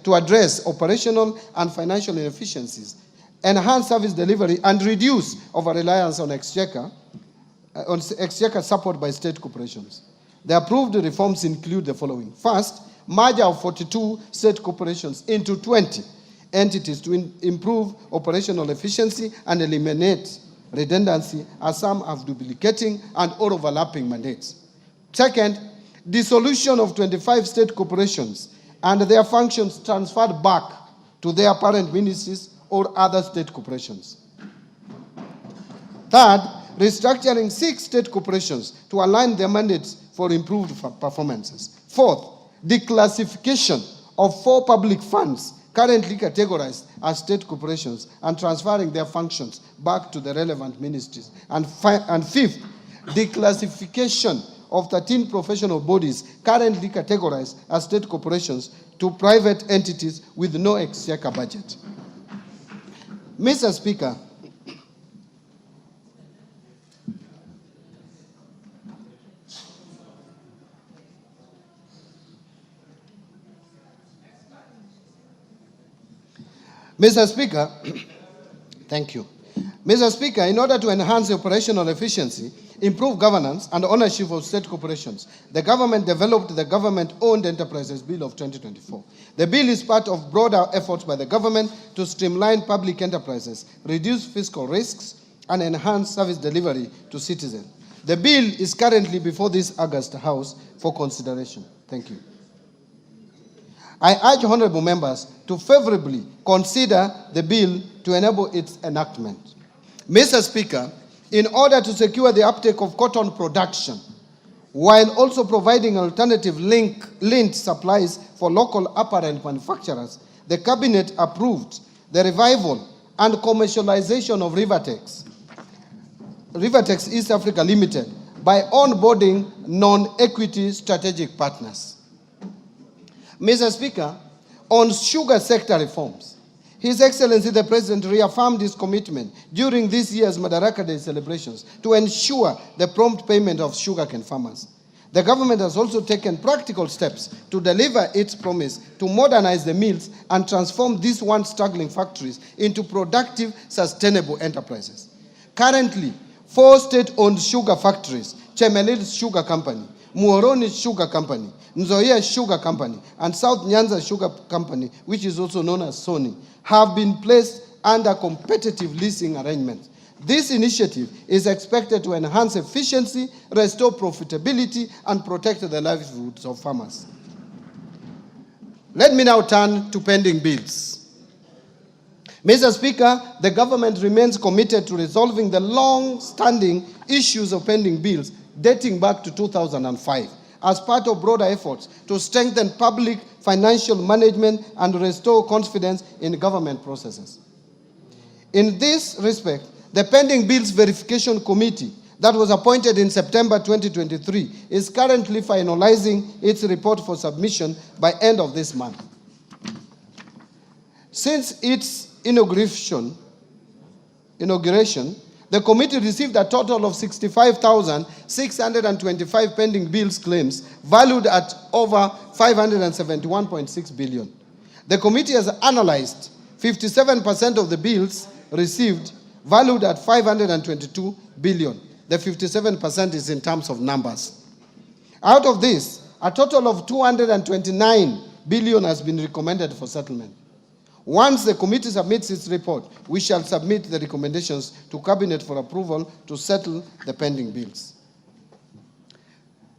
to address operational and financial inefficiencies, enhance service delivery, and reduce over-reliance on exchequer support by state corporations. The approved reforms include the following. First, merger of 42 state corporations into 20 entities to improve operational efficiency and eliminate redundancy, as some have duplicating and or overlapping mandates. Second, dissolution of 25 state corporations and their functions transferred back to their parent ministries or other state corporations. Third, restructuring 6 state corporations to align their mandates for improved performances. Fourth, declassification of 4 public funds currently categorized as state corporations and transferring their functions back to the relevant ministries. And fifth, declassification of 13 professional bodies currently categorized as state corporations to private entities with no exchequer budget. Mr. Speaker, thank you. Mr. Speaker, in order to enhance operational efficiency, improve governance and ownership of state corporations, the government developed the Government-Owned Enterprises Bill of 2024. The bill is part of broader efforts by the government to streamline public enterprises, reduce fiscal risks, and enhance service delivery to citizens. The bill is currently before this August House for consideration. Thank you. I urge honorable members to favorably consider the bill to enable its enactment. Mr. Speaker, in order to secure the uptake of cotton production, while also providing alternative linked supplies for local apparel manufacturers, the Cabinet approved the revival and commercialization of Rivertex East Africa Limited by onboarding non-equity strategic partners. Mr. Speaker, on sugar sector reforms, His Excellency the President reaffirmed his commitment during this year's Madaraka Day celebrations to ensure the prompt payment of sugarcane farmers. The government has also taken practical steps to deliver its promise to modernize the mills and transform these once struggling factories into productive, sustainable enterprises. Currently, 4 state-owned sugar factories, Chemelil's Sugar Company, Muhoroni's Sugar Company, Nzoia Sugar Company, and South Nyanza Sugar Company, which is also known as Sony, have been placed under competitive leasing arrangements. This initiative is expected to enhance efficiency, restore profitability, and protect the livelihoods of farmers. Let me now turn to pending bills. Mr. Speaker, the government remains committed to resolving the long-standing issues of pending bills dating back to 2005 as part of broader efforts to strengthen public financial management and restore confidence in government processes. In this respect, the Pending Bills Verification Committee that was appointed in September 2023 is currently finalizing its report for submission by end of this month. Since its inauguration, the committee received a total of 65,625 pending bills claims valued at over 571.6 billion. The committee has analyzed 57% of the bills received valued at 522 billion. The 57% is in terms of numbers. Out of this, a total of 229 billion has been recommended for settlement. Once the committee submits its report, we shall submit the recommendations to Cabinet for approval to settle the pending bills.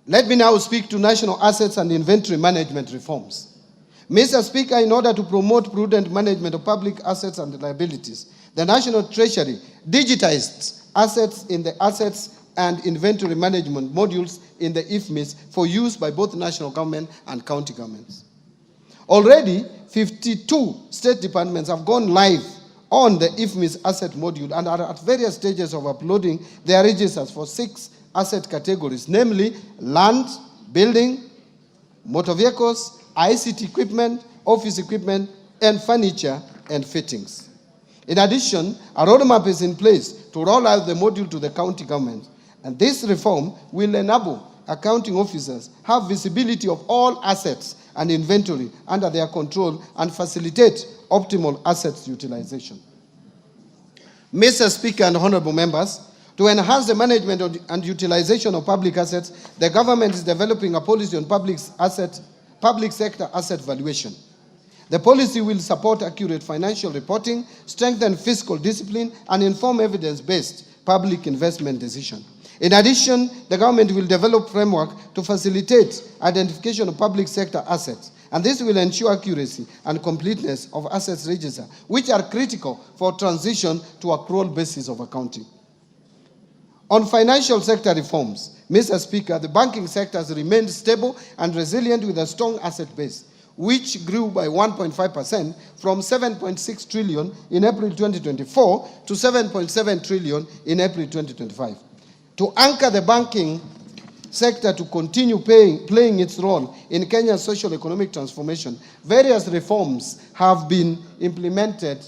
Let me now speak to national assets and inventory management reforms. Mr. Speaker, in order to promote prudent management of public assets and liabilities, the National Treasury digitized assets in the assets and inventory management modules in the IFMIS for use by both national government and county governments. Already, 52 state departments have gone live on the IFMIS asset module and are at various stages of uploading their registers for 6 asset categories, namely land, building, motor vehicles, ICT equipment, office equipment, and furniture and fittings. In addition, a roadmap is in place to roll out the module to the county government, and this reform will enable accounting officers have visibility of all assets and inventory under their control and facilitate optimal assets utilization. Mr. Speaker and honorable members, to enhance the management and utilization of public assets, the government is developing a policy on public sector asset valuation. The policy will support accurate financial reporting, strengthen fiscal discipline, and inform evidence-based public investment decisions. In addition, the government will develop framework to facilitate identification of public sector assets, and this will ensure accuracy and completeness of assets register, which are critical for transition to accrual basis of accounting. On financial sector reforms, Mr. Speaker, the banking sector has remained stable and resilient with a strong asset base, which grew by 1.5% from 7.6 trillion in April 2024 to 7.7 trillion in April 2025. To anchor the banking sector to continue playing its role in Kenya's socio-economic transformation, various reforms have been implemented,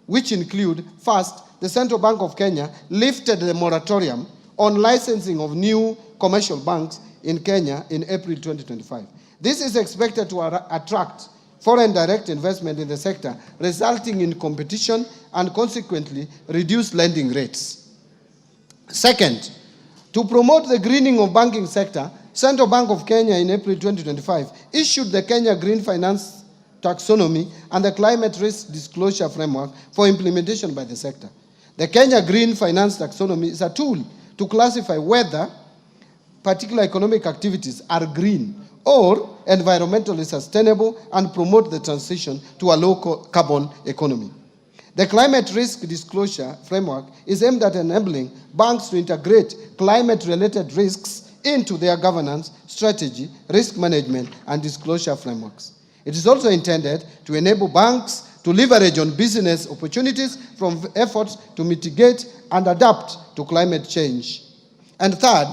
which include, first, the Central Bank of Kenya lifted the moratorium on licensing of new commercial banks in Kenya in April 2025. This is expected to attract foreign direct investment in the sector, resulting in competition and consequently reduced lending rates. Second, to promote the greening of banking sector, Central Bank of Kenya in April 2025 issued the Kenya Green Finance Taxonomy and the Climate Risk Disclosure Framework for implementation by the sector. The Kenya Green Finance Taxonomy is a tool to classify whether particular economic activities are green or environmentally sustainable and promote the transition to a low carbon economy. The Climate Risk Disclosure Framework is aimed at enabling banks to integrate climate-related risks into their governance, strategy, risk management, and disclosure frameworks. It is also intended to enable banks to leverage on business opportunities from efforts to mitigate and adapt to climate change. And third,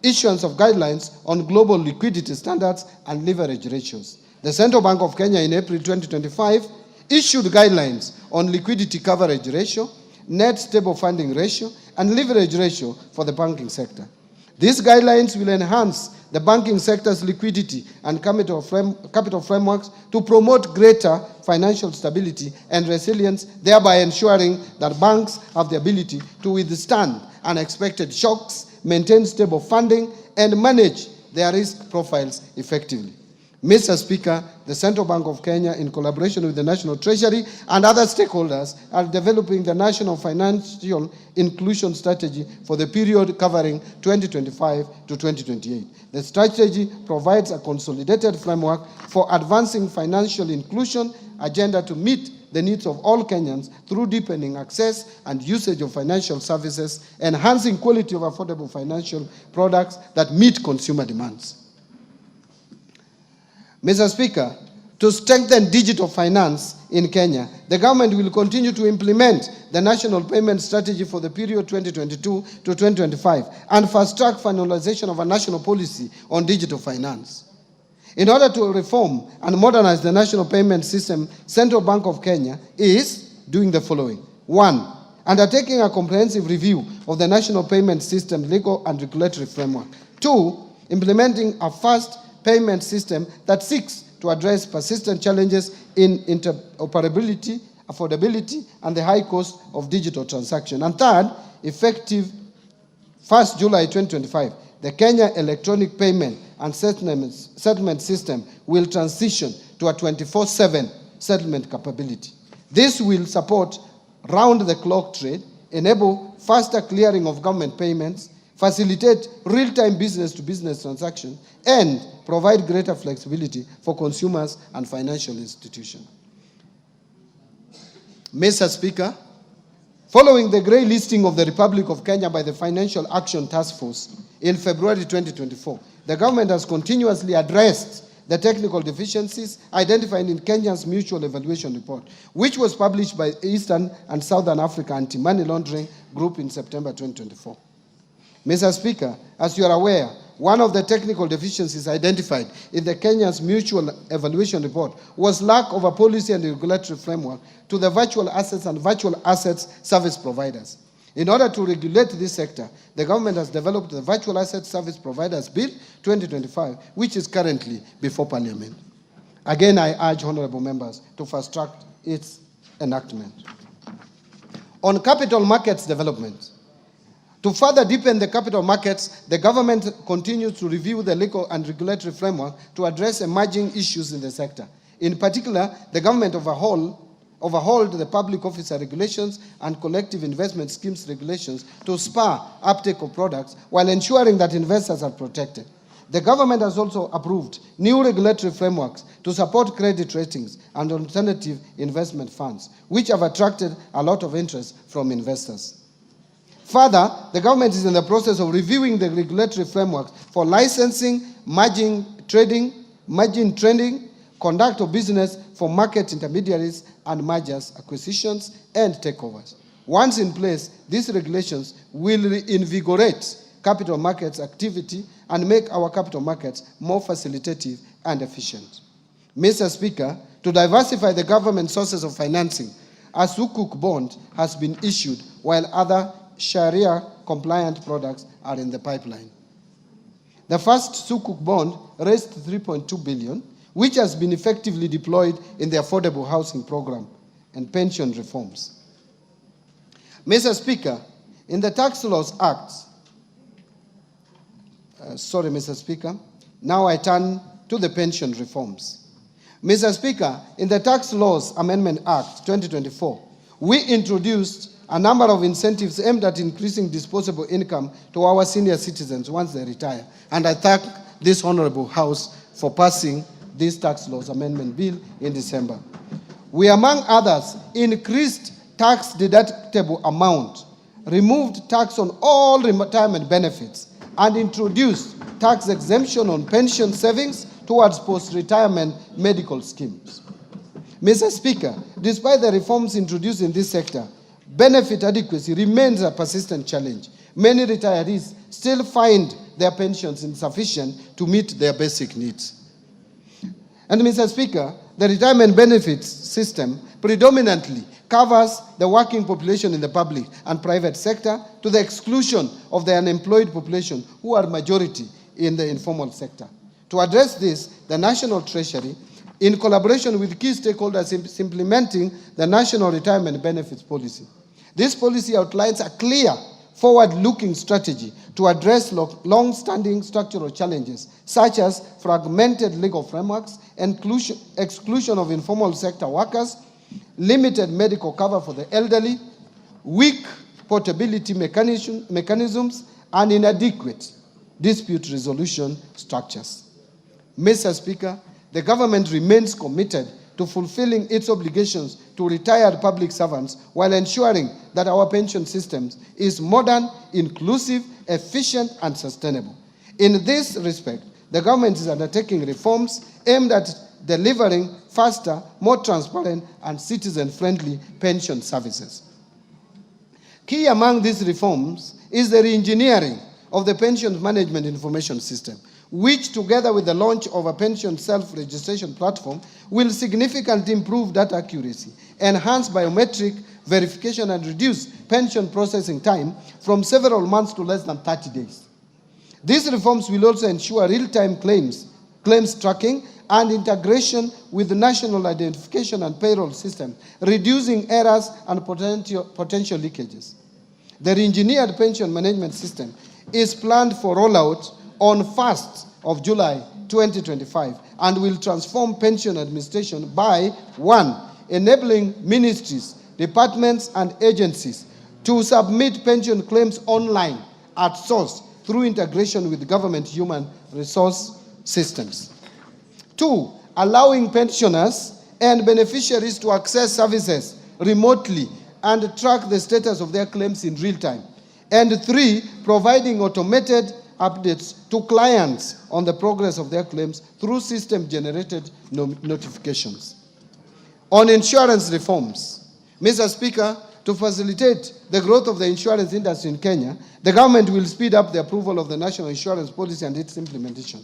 issuance of guidelines on global liquidity standards and leverage ratios. The Central Bank of Kenya in April 2025 issued guidelines on liquidity coverage ratio, net stable funding ratio, and leverage ratio for the banking sector. These guidelines will enhance the banking sector's liquidity and capital frameworks to promote greater financial stability and resilience, thereby ensuring that banks have the ability to withstand unexpected shocks, maintain stable funding, and manage their risk profiles effectively. Mr. Speaker, the Central Bank of Kenya, in collaboration with the National Treasury and other stakeholders, are developing the National Financial Inclusion Strategy for the period covering 2025 to 2028. The strategy provides a consolidated framework for advancing financial inclusion agenda to meet the needs of all Kenyans through deepening access and usage of financial services, enhancing quality of affordable financial products that meet consumer demands. Mr. Speaker, to strengthen digital finance in Kenya, the government will continue to implement the National Payment Strategy for the period 2022 to 2025 and fast-track finalization of a national policy on digital finance. In order to reform and modernize the national payment system, Central Bank of Kenya is doing the following. 1, undertaking a comprehensive review of the national payment system legal and regulatory framework. 2, implementing a fast payment system that seeks to address persistent challenges in interoperability, affordability, and the high cost of digital transaction. And third, effective 1st July 2025, the Kenya Electronic Payment and Settlement System will transition to a 24/7 settlement capability. This will support round-the-clock trade, enable faster clearing of government payments, facilitate real-time business-to-business transactions, and provide greater flexibility for consumers and financial institutions. Mr. Speaker, following the grey listing of the Republic of Kenya by the Financial Action Task Force in February 2024, the government has continuously addressed the technical deficiencies identified in Kenya's Mutual Evaluation Report, which was published by Eastern and Southern Africa Anti-Money Laundering Group in September 2024. Mr. Speaker, as you are aware, one of the technical deficiencies identified in the Kenya's Mutual Evaluation Report was lack of a policy and regulatory framework to the virtual assets and virtual assets service providers. In order to regulate this sector, the government has developed the Virtual Asset Service Providers Bill 2025, which is currently before Parliament. Again, I urge honorable members to fast-track its enactment. On capital markets development, to further deepen the capital markets, the government continues to review the legal and regulatory framework to address emerging issues in the sector. In particular, the government overhauled the public officer regulations and collective investment schemes regulations to spur uptake of products while ensuring that investors are protected. The government has also approved new regulatory frameworks to support credit ratings and alternative investment funds, which have attracted a lot of interest from investors. Further, the government is in the process of reviewing the regulatory frameworks for licensing, margin trading, conduct of business for market intermediaries, and mergers, acquisitions, and takeovers. Once in place, these regulations will reinvigorate capital markets activity and make our capital markets more facilitative and efficient. Mr. Speaker, to diversify the government sources of financing, a Sukuk bond has been issued while other Sharia-compliant products are in the pipeline. The first Sukuk bond raised 3.2 billion, which has been effectively deployed in the affordable housing program and pension reforms. Mr. Speaker, in the Tax Laws Act, Mr. Speaker, now I turn to the pension reforms. Mr. Speaker, in the Tax Laws Amendment Act 2024, we introduced a number of incentives aimed at increasing disposable income to our senior citizens once they retire. And I thank this Honorable House for passing this Tax Laws Amendment Bill in December. We, among others, increased tax deductible amount, removed tax on all retirement benefits, and introduced tax exemption on pension savings towards post-retirement medical schemes. Mr. Speaker, despite the reforms introduced in this sector, benefit adequacy remains a persistent challenge. Many retirees still find their pensions insufficient to meet their basic needs. And Mr. Speaker, the retirement benefits system predominantly covers the working population in the public and private sector to the exclusion of the unemployed population, who are majority in the informal sector. To address this, the National Treasury, in collaboration with key stakeholders, is implementing the National Retirement Benefits Policy. This policy outlines a clear, forward-looking strategy to address long-standing structural challenges, such as fragmented legal frameworks, exclusion of informal sector workers, limited medical cover for the elderly, weak portability mechanisms, and inadequate dispute resolution structures. Mr. Speaker, the government remains committed to fulfilling its obligations to retired public servants while ensuring that our pension system is modern, inclusive, efficient, and sustainable. In this respect, the government is undertaking reforms aimed at delivering faster, more transparent, and citizen-friendly pension services. Key among these reforms is the re-engineering of the pension management information system, which, together with the launch of a pension self-registration platform, will significantly improve data accuracy, enhance biometric verification, and reduce pension processing time from several months to less than 30 days. These reforms will also ensure real-time claims tracking and integration with the national identification and payroll system, reducing errors and potential leakages. The re-engineered pension management system is planned for rollout on 1st of July 2025 and will transform pension administration by 1. Enabling ministries, departments, and agencies to submit pension claims online at source through integration with government human resource systems. 2. Allowing pensioners and beneficiaries to access services remotely and track the status of their claims in real time. And 3. Providing automated updates to clients on the progress of their claims through system-generated notifications. On insurance reforms, Mr. Speaker, to facilitate the growth of the insurance industry in Kenya, the government will speed up the approval of the National Insurance Policy and its implementation.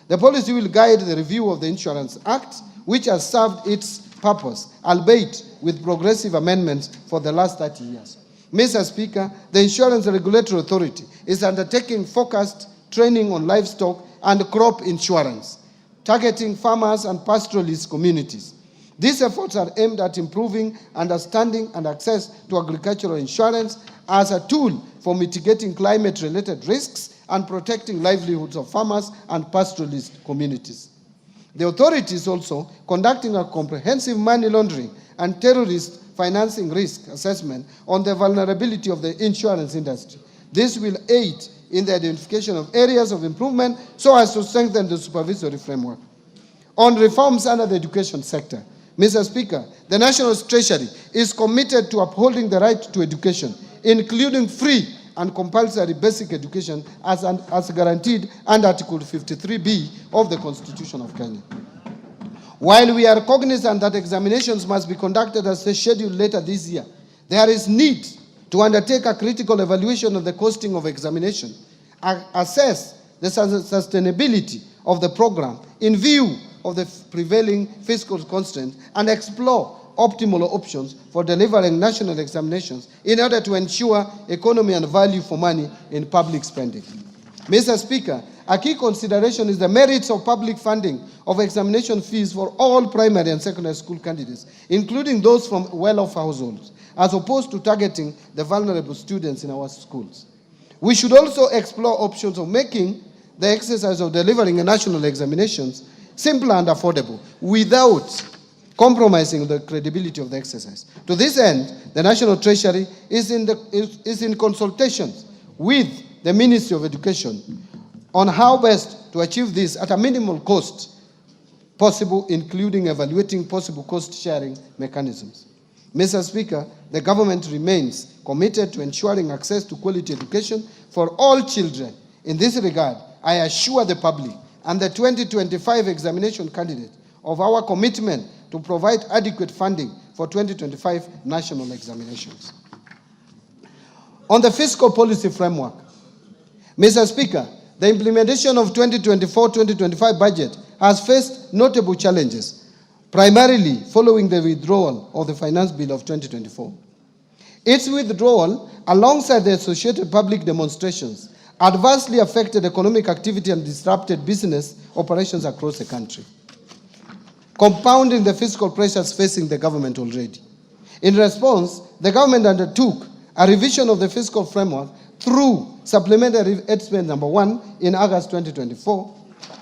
The policy will guide the review of the Insurance Act, which has served its purpose, albeit with progressive amendments for the last 30 years. Mr. Speaker, the Insurance Regulatory Authority is undertaking focused training on livestock and crop insurance, targeting farmers and pastoralist communities. These efforts are aimed at improving understanding and access to agricultural insurance as a tool for mitigating climate-related risks and protecting livelihoods of farmers and pastoralist communities. The authority is also conducting a comprehensive money laundering and terrorist financing risk assessment on the vulnerability of the insurance industry. This will aid in the identification of areas of improvement so as to strengthen the supervisory framework. On reforms under the education sector, Mr. Speaker, the National Treasury is committed to upholding the right to education, including free and compulsory basic education as guaranteed under Article 53B of the Constitution of Kenya. While we are cognizant that examinations must be conducted as scheduled later this year, there is need to undertake a critical evaluation of the costing of examination, assess the sustainability of the program in view of the prevailing fiscal constraints, and explore optimal options for delivering national examinations in order to ensure economy and value for money in public spending. Mr. Speaker, a key consideration is the merits of public funding of examination fees for all primary and secondary school candidates, including those from well-off households, as opposed to targeting the vulnerable students in our schools. We should also explore options of making the exercise of delivering national examinations simple and affordable without compromising the credibility of the exercise. To this end, the National Treasury is in consultations with the Ministry of Education on how best to achieve this at a minimal cost possible, including evaluating possible cost-sharing mechanisms. Mr. Speaker, the government remains committed to ensuring access to quality education for all children. In this regard, I assure the public and the 2025 examination candidates of our commitment to provide adequate funding for 2025 national examinations. On the fiscal policy framework, Mr. Speaker, the implementation of 2024-2025 budget has faced notable challenges, primarily following the withdrawal of the Finance Bill of 2024. Its withdrawal, alongside the associated public demonstrations, adversely affected economic activity and disrupted business operations across the country, compounding the fiscal pressures facing the government already. In response, the government undertook a revision of the fiscal framework through Supplementary Estimate Number 1 in August 2024.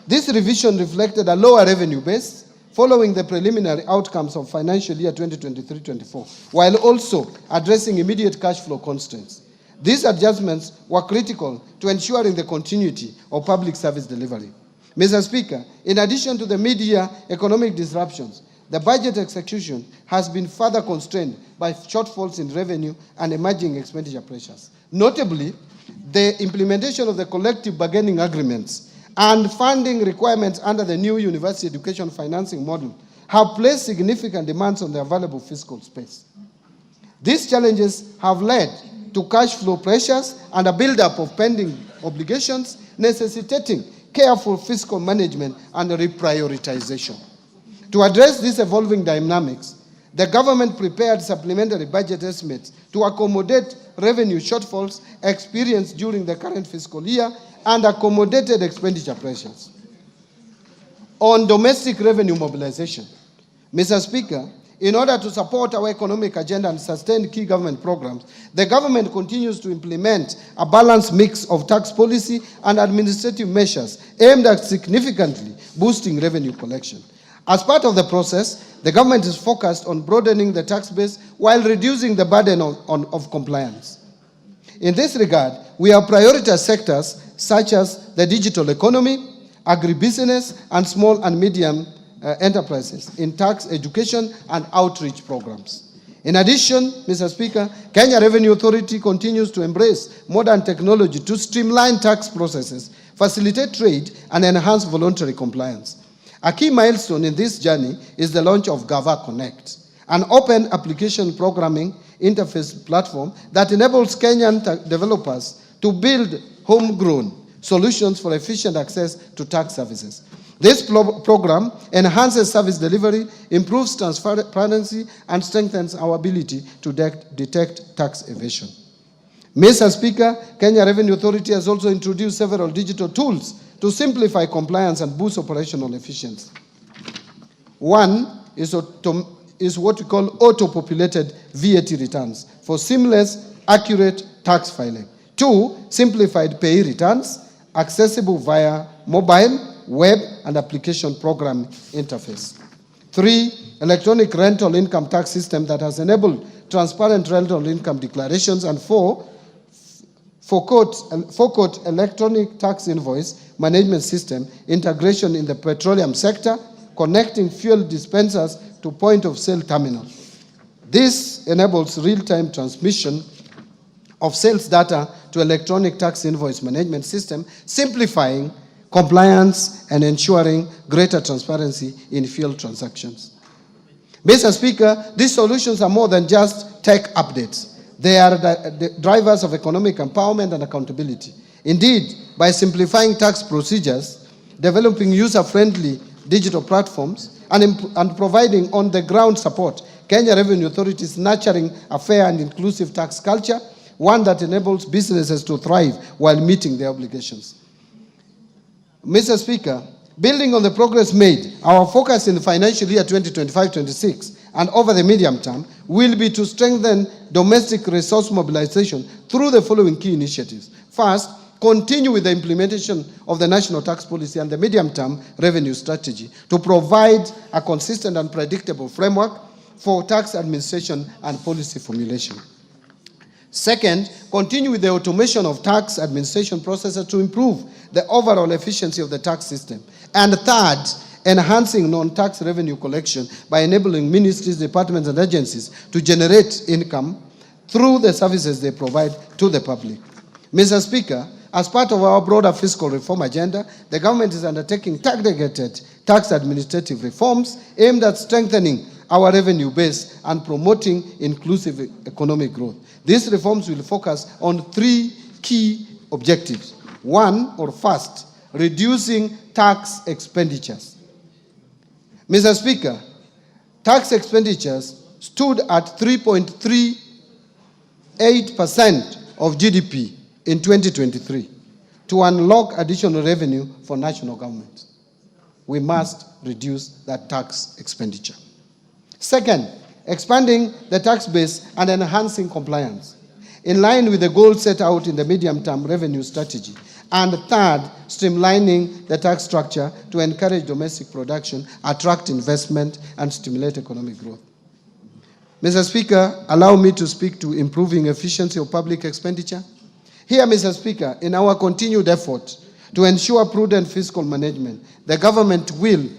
This revision reflected a lower revenue base following the preliminary outcomes of financial year 2023-24, while also addressing immediate cash flow constraints. These adjustments were critical to ensuring the continuity of public service delivery. Mr. Speaker, in addition to the media economic disruptions, the budget execution has been further constrained by shortfalls in revenue and emerging expenditure pressures. Notably, the implementation of the collective bargaining agreements and funding requirements under the new university education financing model have placed significant demands on the available fiscal space. These challenges have led to cash flow pressures and a buildup of pending obligations, necessitating careful fiscal management and reprioritization. To address these evolving dynamics, the government prepared supplementary budget estimates to accommodate revenue shortfalls experienced during the current fiscal year and accommodated expenditure pressures. On domestic revenue mobilization, Mr. Speaker, in order to support our economic agenda and sustain key government programs, the government continues to implement a balanced mix of tax policy and administrative measures aimed at significantly boosting revenue collection. As part of the process, the government is focused on broadening the tax base while reducing the burden of compliance. In this regard, we have prioritized sectors such as the digital economy, agribusiness, and small and medium enterprises in tax education and outreach programs. In addition, Mr. Speaker, Kenya Revenue Authority continues to embrace modern technology to streamline tax processes, facilitate trade, and enhance voluntary compliance. A key milestone in this journey is the launch of Gava Connect, an open application programming interface platform that enables Kenyan developers to build homegrown solutions for efficient access to tax services. This program enhances service delivery, improves transparency, and strengthens our ability to detect tax evasion. Mr. Speaker, Kenya Revenue Authority has also introduced several digital tools to simplify compliance and boost operational efficiency. One is what we call auto-populated VAT returns for seamless, accurate tax filing. 2, simplified pay returns, accessible via mobile, web, and application program interface. 3, electronic rental income tax system that has enabled transparent rental income declarations. And 4, forecourt electronic tax invoice management system integration in the petroleum sector, connecting fuel dispensers to point-of-sale terminals. This enables real-time transmission of sales data to electronic tax invoice management system, simplifying compliance and ensuring greater transparency in fuel transactions. Mr. Speaker, these solutions are more than just tech updates. They are the drivers of economic empowerment and accountability. Indeed, by simplifying tax procedures, developing user-friendly digital platforms, and providing on-the-ground support, Kenya Revenue Authority is nurturing a fair and inclusive tax culture, one that enables businesses to thrive while meeting their obligations. Mr. Speaker, building on the progress made, our focus in the financial year 2025-26 and over the medium term will be to strengthen domestic resource mobilization through the following key initiatives. First, continue with the implementation of the national tax policy and the medium-term revenue strategy to provide a consistent and predictable framework for tax administration and policy formulation. Second, continue with the automation of tax administration processes to improve the overall efficiency of the tax system. And third, enhancing non-tax revenue collection by enabling ministries, departments, and agencies to generate income through the services they provide to the public. Mr. Speaker, as part of our broader fiscal reform agenda, the government is undertaking targeted tax administrative reforms aimed at strengthening our revenue base and promoting inclusive economic growth. These reforms will focus on 3 key objectives. First, reducing tax expenditures. Mr. Speaker, tax expenditures stood at 3.38% of GDP in 2023. To unlock additional revenue for national government, we must reduce that tax expenditure. Second, expanding the tax base and enhancing compliance, in line with the goals set out in the medium-term revenue strategy. And third, streamlining the tax structure to encourage domestic production, attract investment, and stimulate economic growth. Mr. Speaker, allow me to speak to improving efficiency of public expenditure. Here, Mr. Speaker, in our continued effort to ensure prudent fiscal management, the government will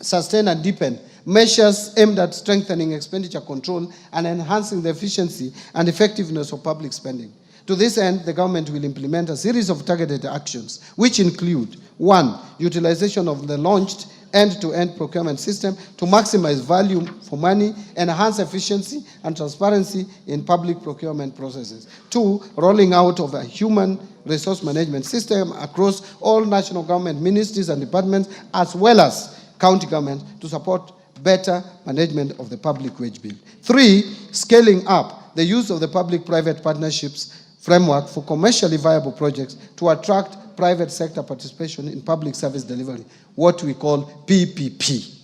sustain and deepen measures aimed at strengthening expenditure control and enhancing the efficiency and effectiveness of public spending. To this end, the government will implement a series of targeted actions, which include: 1, utilization of the launched end-to-end procurement system to maximize value for money, enhance efficiency and transparency in public procurement processes. 2, rolling out of a human resource management system across all national government ministries and departments, as well as county government, to support better management of the public wage bill. 3, scaling up the use of the public-private partnerships framework for commercially viable projects to attract private sector participation in public service delivery, what we call PPP.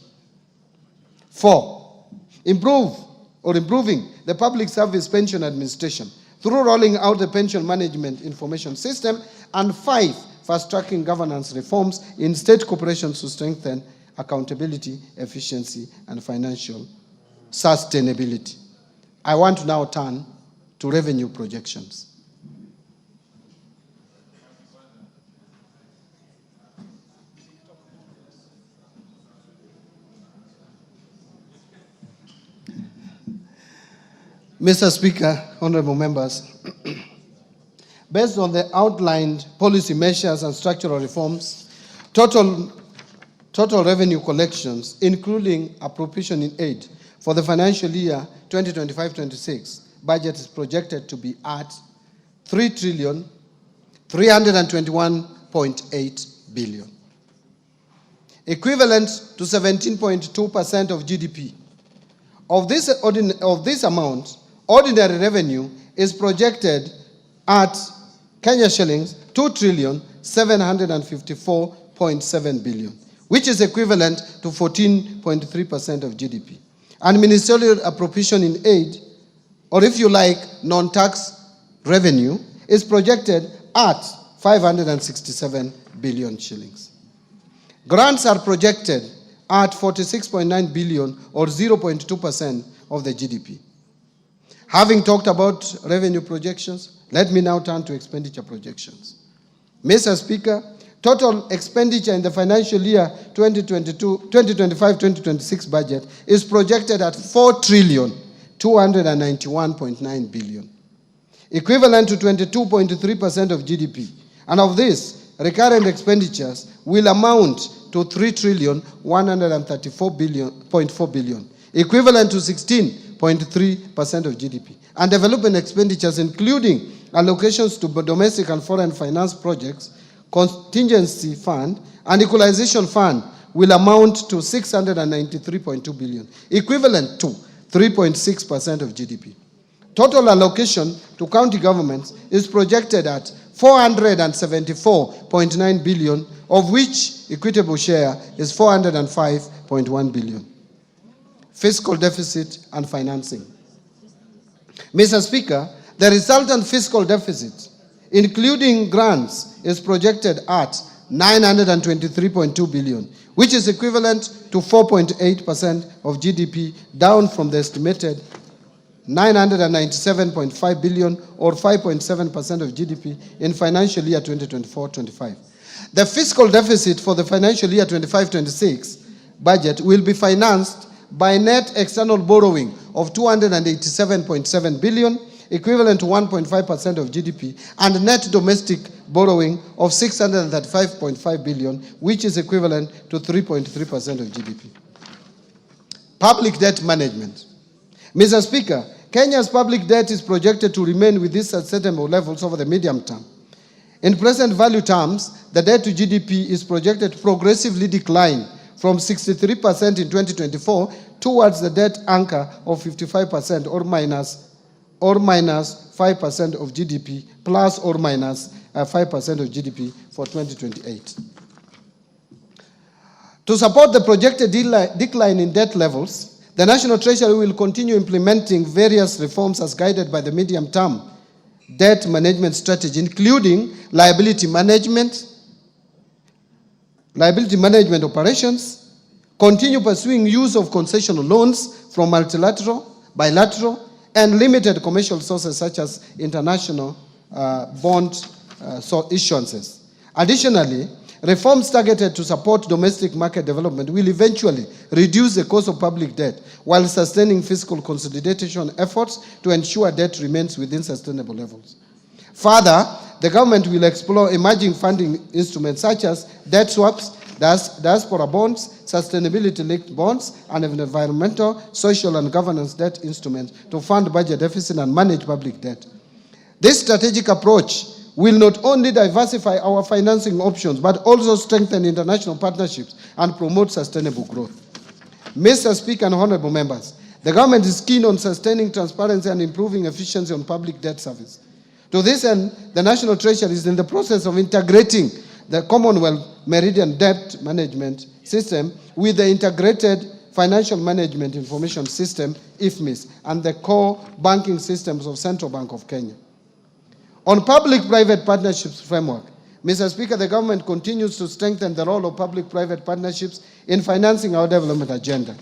4, improving the public service pension administration through rolling out the pension management information system. And 5, fast-tracking governance reforms in state corporations to strengthen accountability, efficiency, and financial sustainability. I want to now turn to revenue projections. Mr. Speaker, honorable members, based on the outlined policy measures and structural reforms, total revenue collections, including appropriation in aid, for the financial year 2025-26, budget is projected to be at 3,321.8 billion, equivalent to 17.2% of GDP. Of this amount, ordinary revenue is projected at Kenya shillings 2,754.7 billion, which is equivalent to 14.3% of GDP. And ministerial appropriation in aid, or if you like, non-tax revenue, is projected at 567 billion shillings. Grants are projected at 46.9 billion, or 0.2% of the GDP. Having talked about revenue projections, let me now turn to expenditure projections. Mr. Speaker, total expenditure in the financial year 2025-2026 budget is projected at 4,291.9 billion, equivalent to 22.3% of GDP. And of this, recurrent expenditures will amount to 3,134.4 billion, equivalent to 16.3% of GDP. And development expenditures, including allocations to domestic and foreign finance projects, contingency fund, and equalization fund, will amount to 693.2 billion, equivalent to 3.6% of GDP. Total allocation to county governments is projected at 474.9 billion, of which equitable share is 405.1 billion. Fiscal deficit and financing. Mr. Speaker, the resultant fiscal deficit, including grants, is projected at 923.2 billion, which is equivalent to 4.8% of GDP, down from the estimated 997.5 billion, or 5.7% of GDP in financial year 2024-25. The fiscal deficit for the financial year 25-26 budget will be financed by net external borrowing of 287.7 billion, equivalent to 1.5% of GDP, and net domestic borrowing of 635.5 billion, which is equivalent to 3.3% of GDP. Public debt management. Mr. Speaker, Kenya's public debt is projected to remain with these sustainable levels over the medium term. In present value terms, the debt to GDP is projected to progressively decline from 63% in 2024 towards the debt anchor of 55%, or minus 5% of GDP, plus or minus 5% of GDP for 2028. To support the projected decline in debt levels, the National Treasury will continue implementing various reforms as guided by the medium-term debt management strategy, including liability management operations, continue pursuing use of concessional loans from multilateral, bilateral, and limited commercial sources such as international bond issuances. Additionally, reforms targeted to support domestic market development will eventually reduce the cost of public debt while sustaining fiscal consolidation efforts to ensure debt remains within sustainable levels. Further, the government will explore emerging funding instruments such as debt swaps, diaspora bonds, sustainability-linked bonds, and environmental, social, and governance debt instruments to fund budget deficit and manage public debt. This strategic approach will not only diversify our financing options, but also strengthen international partnerships and promote sustainable growth. Mr. Speaker and honorable members, the government is keen on sustaining transparency and improving efficiency on public debt service. To this end, the National Treasury is in the process of integrating the Commonwealth Meridian Debt Management System with the Integrated Financial Management Information System, IFMIS, and the core banking systems of Central Bank of Kenya. On public-private partnerships framework, Mr. Speaker, the government continues to strengthen the role of public-private partnerships in financing our development agenda.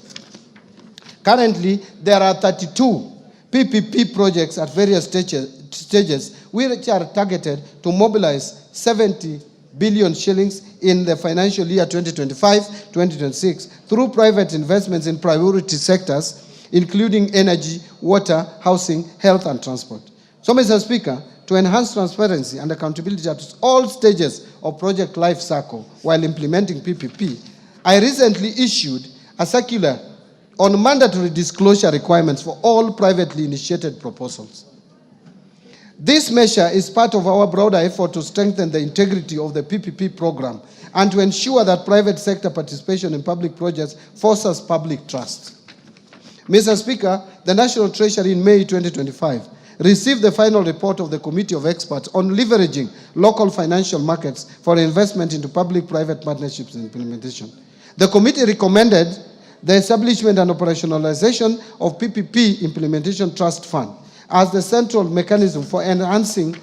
Currently, there are 32 PPP projects at various stages which are targeted to mobilize 70 billion shillings in the financial year 2025-2026 through private investments in priority sectors, including energy, water, housing, health, and transport. So, Mr. Speaker, to enhance transparency and accountability at all stages of project life cycle while implementing PPP, I recently issued a circular on mandatory disclosure requirements for all privately initiated proposals. This measure is part of our broader effort to strengthen the integrity of the PPP program and to ensure that private sector participation in public projects fosters public trust. Mr. Speaker, the National Treasury in May 2025 received the final report of the Committee of Experts on leveraging local financial markets for investment into public-private partnerships and implementation. The committee recommended the establishment and operationalization of PPP Implementation Trust Fund as the central mechanism for enhancing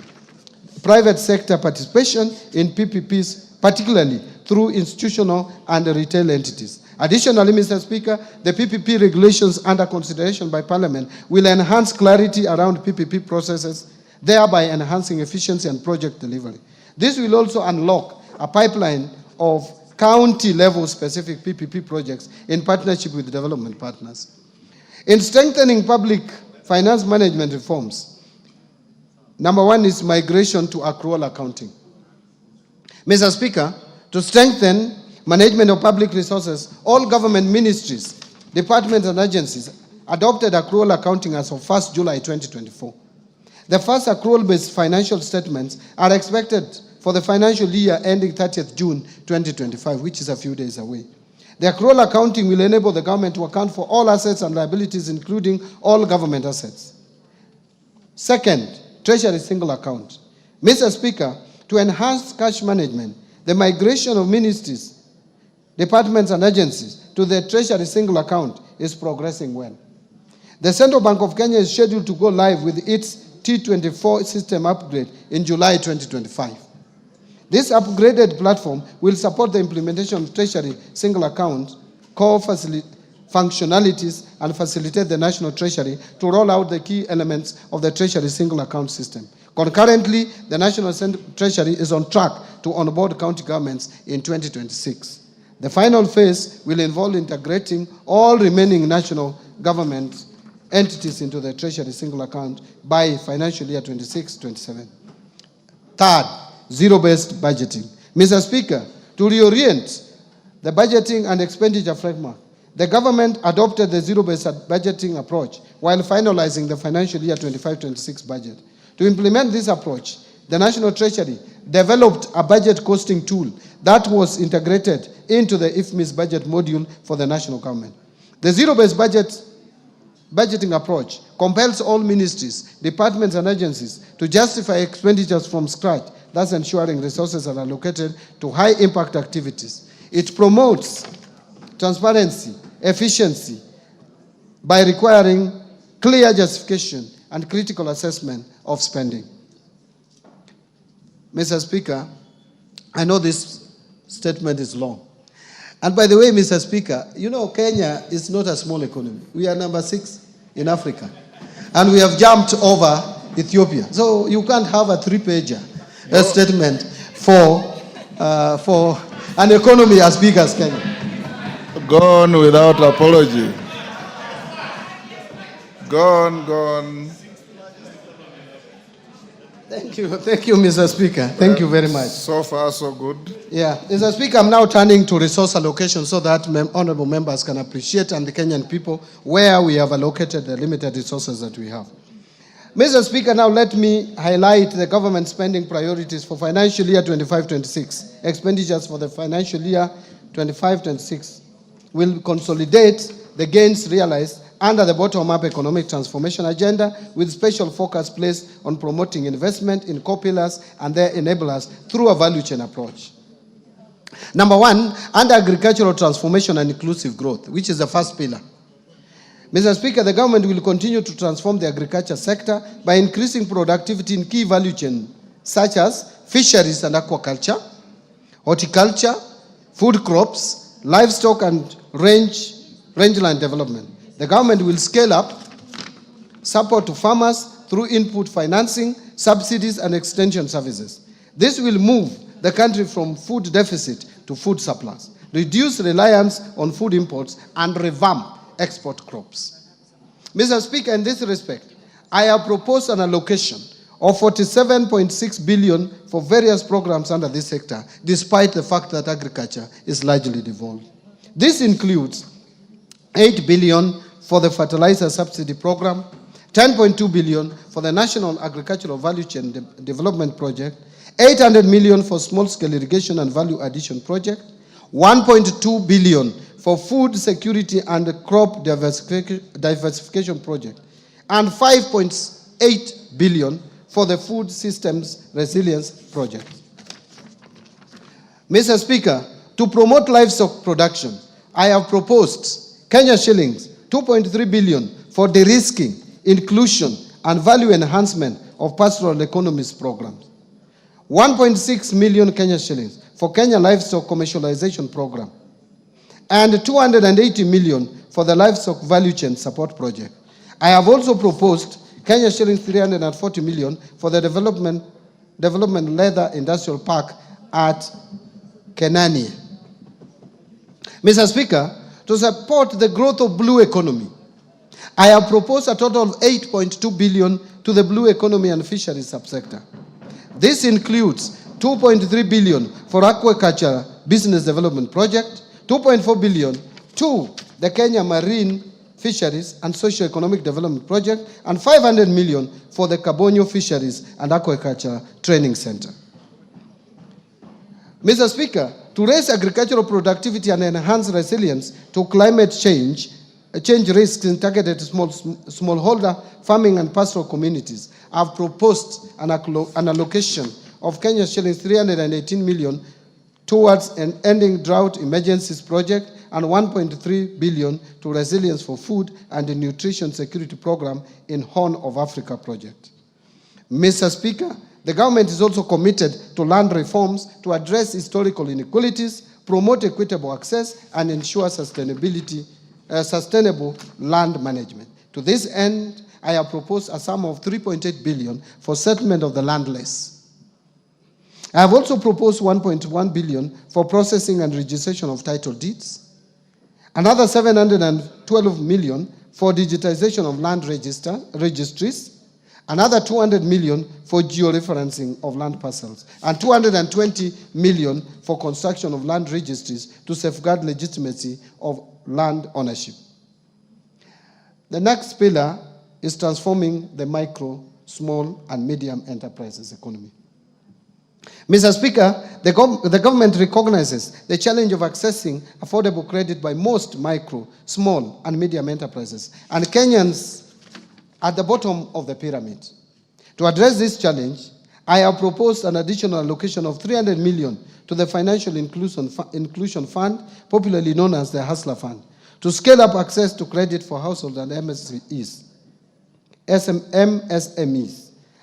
private sector participation in PPPs, particularly through institutional and retail entities. Additionally, Mr. Speaker, the PPP regulations under consideration by Parliament will enhance clarity around PPP processes, thereby enhancing efficiency and project delivery. This will also unlock a pipeline of county-level specific PPP projects in partnership with development partners. In strengthening public finance management reforms, number one is migration to accrual accounting. Mr. Speaker, to strengthen management of public resources, all government ministries, departments, and agencies adopted accrual accounting as of 1st July 2024. The first accrual-based financial statements are expected for the financial year ending 30th June 2025, which is a few days away. The accrual accounting will enable the government to account for all assets and liabilities, including all government assets. Second, Treasury single account. Mr. Speaker, to enhance cash management, the migration of ministries, departments, and agencies to the Treasury single account is progressing well. The Central Bank of Kenya is scheduled to go live with its T24 system upgrade in July 2025. This upgraded platform will support the implementation of Treasury single account core functionalities and facilitate the National Treasury to roll out the key elements of the Treasury single account system. Concurrently, the National Treasury is on track to onboard county governments in 2026. The final phase will involve integrating all remaining national government entities into the Treasury single account by financial year 26-27. Third, zero-based budgeting. Mr. Speaker, to reorient the budgeting and expenditure framework, the government adopted the zero-based budgeting approach while finalizing the financial year 25-26 budget. To implement this approach, the National Treasury developed a budget costing tool that was integrated into the IFMIS budget module for the national government. The zero-based budgeting approach compels all ministries, departments, and agencies to justify expenditures from scratch, thus ensuring resources are allocated to high-impact activities. It promotes transparency, efficiency, by requiring clear justification and critical assessment of spending. Mr. Speaker, I know this statement is long. And by the way, Mr. Speaker, you know Kenya is not a small economy. We are number 6 in Africa. And we have jumped over Ethiopia. So you can't have a 3-pager statement for an economy as big as Kenya. Gone without apology. Gone. Thank you, Mr. Speaker. Thank you very much. So far, so good. Yeah, Mr. Speaker, I'm now turning to resource allocation so that honorable members can appreciate and the Kenyan people where we have allocated the limited resources that we have. Mr. Speaker, now let me highlight the government spending priorities for financial year 25-26. Expenditures for the financial year 25-26 will consolidate the gains realized under the bottom-up economic transformation agenda, with special focus placed on promoting investment in core pillars and their enablers through a value chain approach. Number one, under agricultural transformation and inclusive growth, which is the first pillar. Mr. Speaker, the government will continue to transform the agriculture sector by increasing productivity in key value chains such as fisheries and aquaculture, horticulture, food crops, livestock, and rangeland development. The government will scale up support to farmers through input financing, subsidies, and extension services. This will move the country from food deficit to food surplus, reduce reliance on food imports, and revamp export crops. Mr. Speaker, in this respect, I have proposed an allocation of 47.6 billion for various programs under this sector, despite the fact that agriculture is largely devolved. This includes 8 billion for the fertilizer subsidy program, 10.2 billion for the National Agricultural Value Chain Development Project, 800 million for small-scale irrigation and value addition project, 1.2 billion for food security and crop diversification project, and 5.6 8 billion for the Food Systems Resilience Project. Mr. Speaker, to promote livestock production, I have proposed Kenya shillings 2.3 billion for de-risking, inclusion, and value enhancement of pastoral economies programs. 1.6 million Kenya shillings for Kenya Livestock Commercialization Program, and 280 million for the Livestock Value Chain Support Project. I have also proposed Kenya shillings 340 million for the development leather industrial park at Kenania. Mr. Speaker, to support the growth of blue economy, I have proposed a total of 8.2 billion to the blue economy and fisheries subsector. This includes 2.3 billion for aquaculture business development project, 2.4 billion to the Kenya Marine Fisheries and Socio-Economic Development Project, and 500 million for the Kabonyo Fisheries and Aquaculture Training Center. Mr. Speaker, to raise agricultural productivity and enhance resilience to climate change risks in targeted smallholder farming and pastoral communities, I have proposed an allocation of Kenya shillings 318 million towards an ending drought emergencies project and 1.3 billion to Resilience for Food and the Nutrition Security Program in Horn of Africa project. Mr. Speaker, the government is also committed to land reforms to address historical inequalities, promote equitable access, and ensure sustainable land management. To this end, I have proposed a sum of 3.8 billion for settlement of the landless. I have also proposed 1.1 billion for processing and registration of title deeds, another 712 million for digitization of land registries, another 200 million for georeferencing of land parcels, and 220 million for construction of land registries to safeguard legitimacy of land ownership. The next pillar is transforming the micro, small, and medium enterprises economy. Mr. Speaker, the government recognizes the challenge of accessing affordable credit by most micro, small, and medium enterprises, and Kenyans at the bottom of the pyramid. To address this challenge, I have proposed an additional allocation of 300 million to the Financial Inclusion Fund, popularly known as the Hustler Fund, to scale up access to credit for households and MSMEs.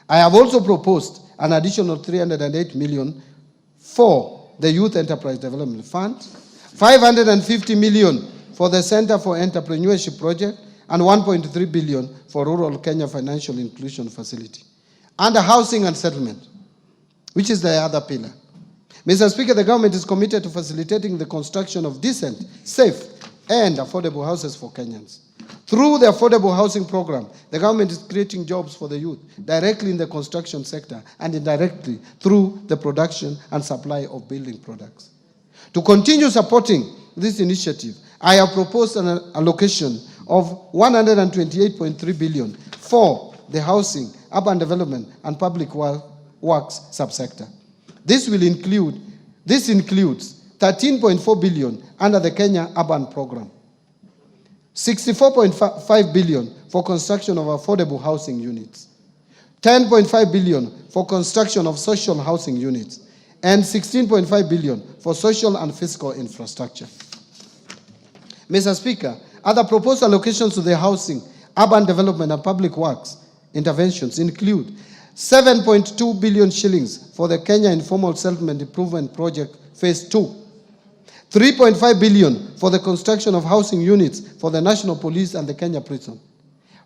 I have also proposed an additional 308 million for the Youth Enterprise Development Fund, 550 million for the Center for Entrepreneurship Project, and 1.3 billion for Rural Kenya Financial Inclusion Facility. Under housing and settlement, which is the other pillar. Mr. Speaker, the government is committed to facilitating the construction of decent, safe, and affordable houses for Kenyans. Through the affordable housing program, the government is creating jobs for the youth, directly in the construction sector and indirectly through the production and supply of building products. To continue supporting this initiative, I have proposed an allocation of 128.3 billion for the housing, urban development, and public works subsector. This includes 13.4 billion under the Kenya Urban Program, 64.5 billion for construction of affordable housing units, 10.5 billion for construction of social housing units, and 16.5 billion for social and fiscal infrastructure. Mr. Speaker, other proposed allocations to the housing, urban development, and public works interventions include 7.2 billion shillings for the Kenya Informal Settlement Improvement Project Phase 2, 3.5 billion for the construction of housing units for the National Police and the Kenya Prison,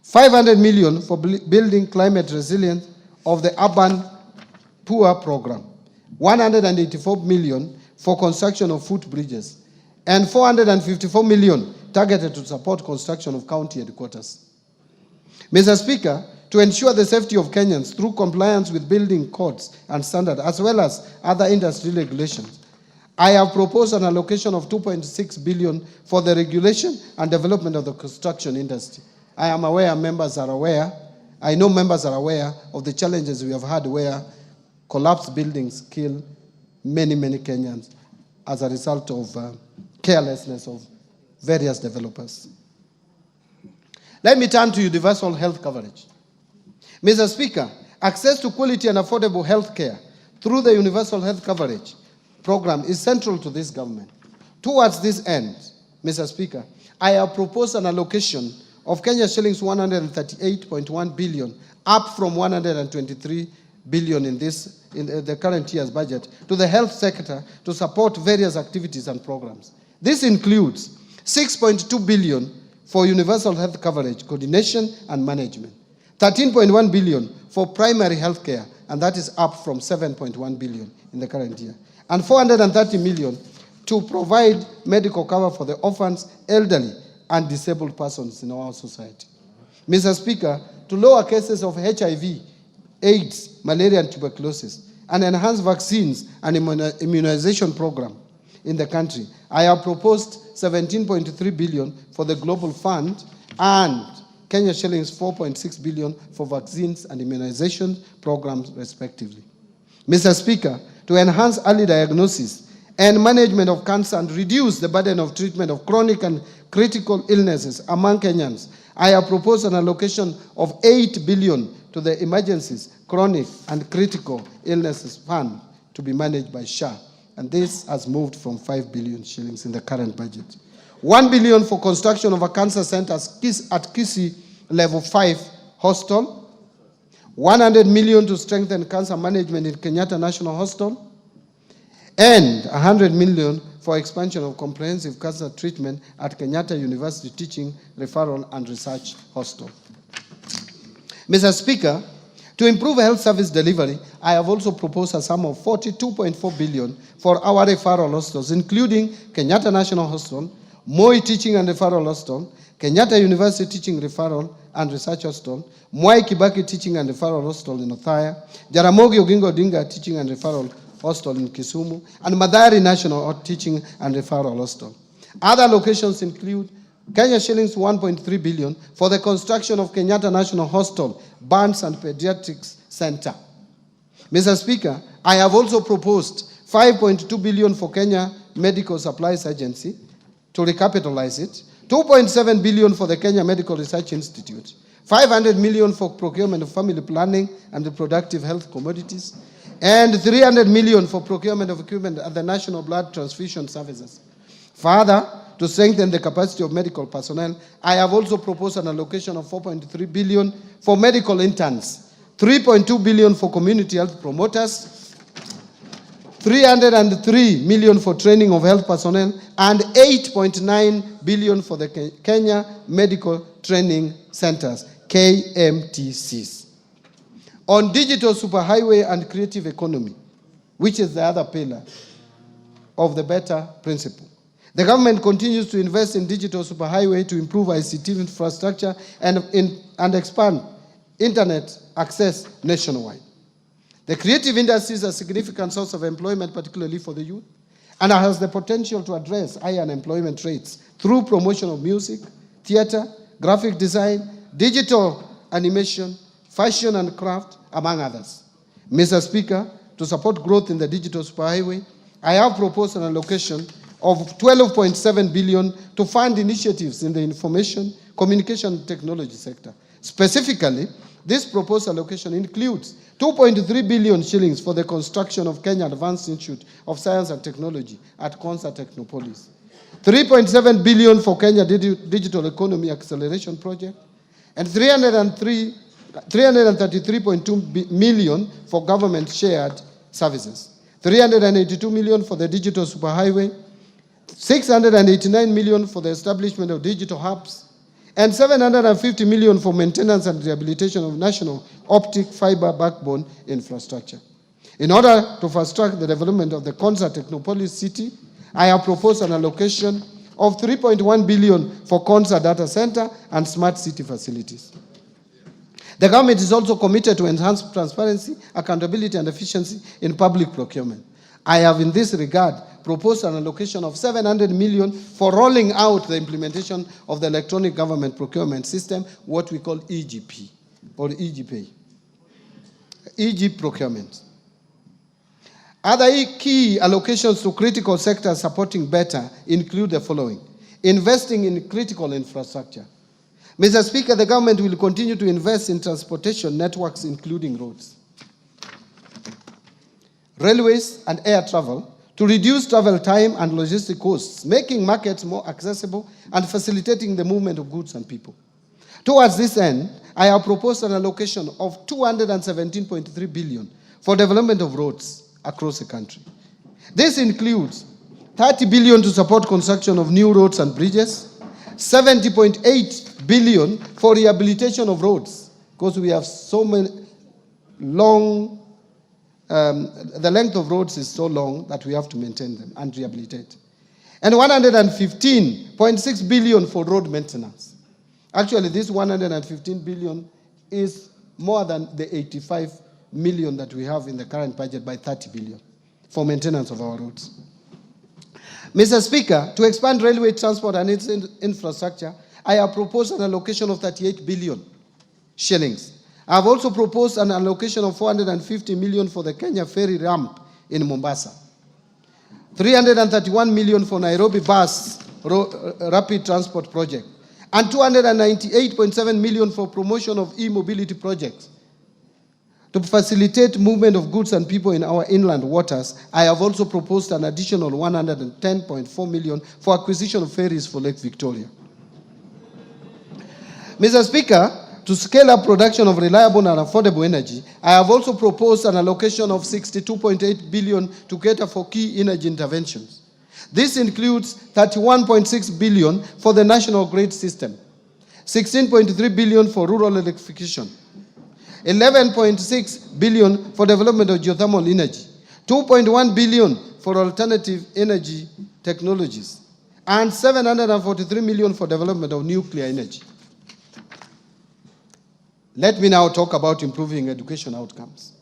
500 million for building climate resilience of the Urban Poor Program, 184 million for construction of footbridges, and 454 million targeted to support construction of county headquarters. Mr. Speaker, to ensure the safety of Kenyans through compliance with building codes and standards, as well as other industry regulations, I have proposed an allocation of 2.6 billion for the regulation and development of the construction industry. I am aware members are aware, I know members are aware of the challenges we have had where collapsed buildings kill many, many Kenyans as a result of carelessness of various developers. Let me turn to universal health coverage. Mr. Speaker, access to quality and affordable health care through the Universal Health Coverage Program is central to this government. Towards this end, Mr. Speaker, I have proposed an allocation of Kenya shillings 138.1 billion, up from 123 billion in the current year's budget, to the health sector to support various activities and programs. This includes 6.2 billion for universal health coverage, coordination and management, 13.1 billion for primary health care, and that is up from 7.1 billion in the current year, and 430 million to provide medical cover for the orphans, elderly, and disabled persons in our society. Mr. Speaker, to lower cases of HIV, AIDS, malaria, and tuberculosis, and enhance vaccines and immunization program in the country, I have proposed 17.3 billion for the Global Fund and Kenya shillings 4.6 billion for vaccines and immunization programs, respectively. Mr. Speaker, to enhance early diagnosis and management of cancer and reduce the burden of treatment of chronic and critical illnesses among Kenyans, I have proposed an allocation of 8 billion to the Emergencies, Chronic and Critical Illnesses Fund to be managed by SHA, and this has moved from 5 billion shillings in the current budget. 1 billion for construction of a cancer center at Kisii Level 5 Hospital, 100 million to strengthen cancer management in Kenyatta National Hospital, and 100 million for expansion of comprehensive cancer treatment at Kenyatta University Teaching, Referral and Research Hospital. Mr. Speaker, to improve health service delivery, I have also proposed a sum of 42.4 billion for our referral hospitals, including Kenyatta National Hospital, Moi Teaching and Referral Hospital, Kenyatta University Teaching Referral and Research Hospital, Mwai Kibaki Teaching and Referral Hospital in Othaya, Jaramogi Oginga Odinga Teaching and Referral Hospital in Kisumu, and Madari National Teaching and Referral Hospital. Other locations include Kenya shillings 1.3 billion for the construction of Kenyatta National Hospital, Burns and Pediatrics Center. Mr. Speaker, I have also proposed 5.2 billion for Kenya Medical Supplies Agency to recapitalize it, 2.7 billion for the Kenya Medical Research Institute, 500 million for procurement of family planning and reproductive health commodities, and 300 million for procurement of equipment at the National Blood Transfusion Services. Further, to strengthen the capacity of medical personnel, I have also proposed an allocation of 4.3 billion for medical interns, 3.2 billion for community health promoters, 303 million for training of health personnel, and 8.9 billion for the Kenya Medical Training Centers, KMTCs. On digital superhighway and creative economy, which is the other pillar of the better principle, the government continues to invest in digital superhighway to improve ICT infrastructure and expand internet access nationwide. The creative industry is a significant source of employment, particularly for the youth, and has the potential to address high unemployment rates through promotion of music, theater, graphic design, digital animation, fashion and craft, among others. Mr. Speaker, to support growth in the digital superhighway, I have proposed an allocation of 12.7 billion to fund initiatives in the information, communication and technology sector. Specifically, this proposed allocation includes 2.3 billion shillings for the construction of Kenya Advanced Institute of Science and Technology at Konza Technopolis, 3.7 billion for Kenya Digital Economy Acceleration Project, and 333.2 million for government shared services, 382 million for the digital superhighway, 689 million for the establishment of digital hubs, and 750 million for maintenance and rehabilitation of national optic fiber backbone infrastructure. In order to fast-track the development of the Konza Technopolis city, I have proposed an allocation of 3.1 billion for Konza data center and smart city facilities. The government is also committed to enhance transparency, accountability, and efficiency in public procurement. I have, in this regard, proposed an allocation of 700 million for rolling out the implementation of the electronic government procurement system, what we call EGP, or EGP, EG procurement. Other key allocations to critical sectors supporting better include the following: investing in critical infrastructure. Mr. Speaker, the government will continue to invest in transportation networks, including roads, railways, and air travel to reduce travel time and logistic costs, making markets more accessible and facilitating the movement of goods and people. Towards this end, I have proposed an allocation of 217.3 billion for development of roads across the country. This includes 30 billion to support construction of new roads and bridges, 70.8 billion for rehabilitation of roads, because we have so many long, the length of roads is so long that we have to maintain them and rehabilitate. And 115.6 billion for road maintenance. Actually, this 115 billion is more than the 85 million that we have in the current budget by 30 billion for maintenance of our roads. Mr. Speaker, to expand railway transport and its infrastructure, I have proposed an allocation of 38 billion shillings. I have also proposed an allocation of 450 million for the Kenya ferry ramp in Mombasa, 331 million for Nairobi bus rapid transport project, and 298.7 million for promotion of e-mobility projects. To facilitate movement of goods and people in our inland waters, I have also proposed an additional 110.4 million for acquisition of ferries for Lake Victoria. Mr. Speaker, to scale up production of reliable and affordable energy, I have also proposed an allocation of 62.8 billion to cater for key energy interventions. This includes 31.6 billion for the national grid system, 16.3 billion for rural electrification, 11.6 billion for development of geothermal energy, 2.1 billion for alternative energy technologies, and 743 million for development of nuclear energy. Let me now talk about improving education outcomes.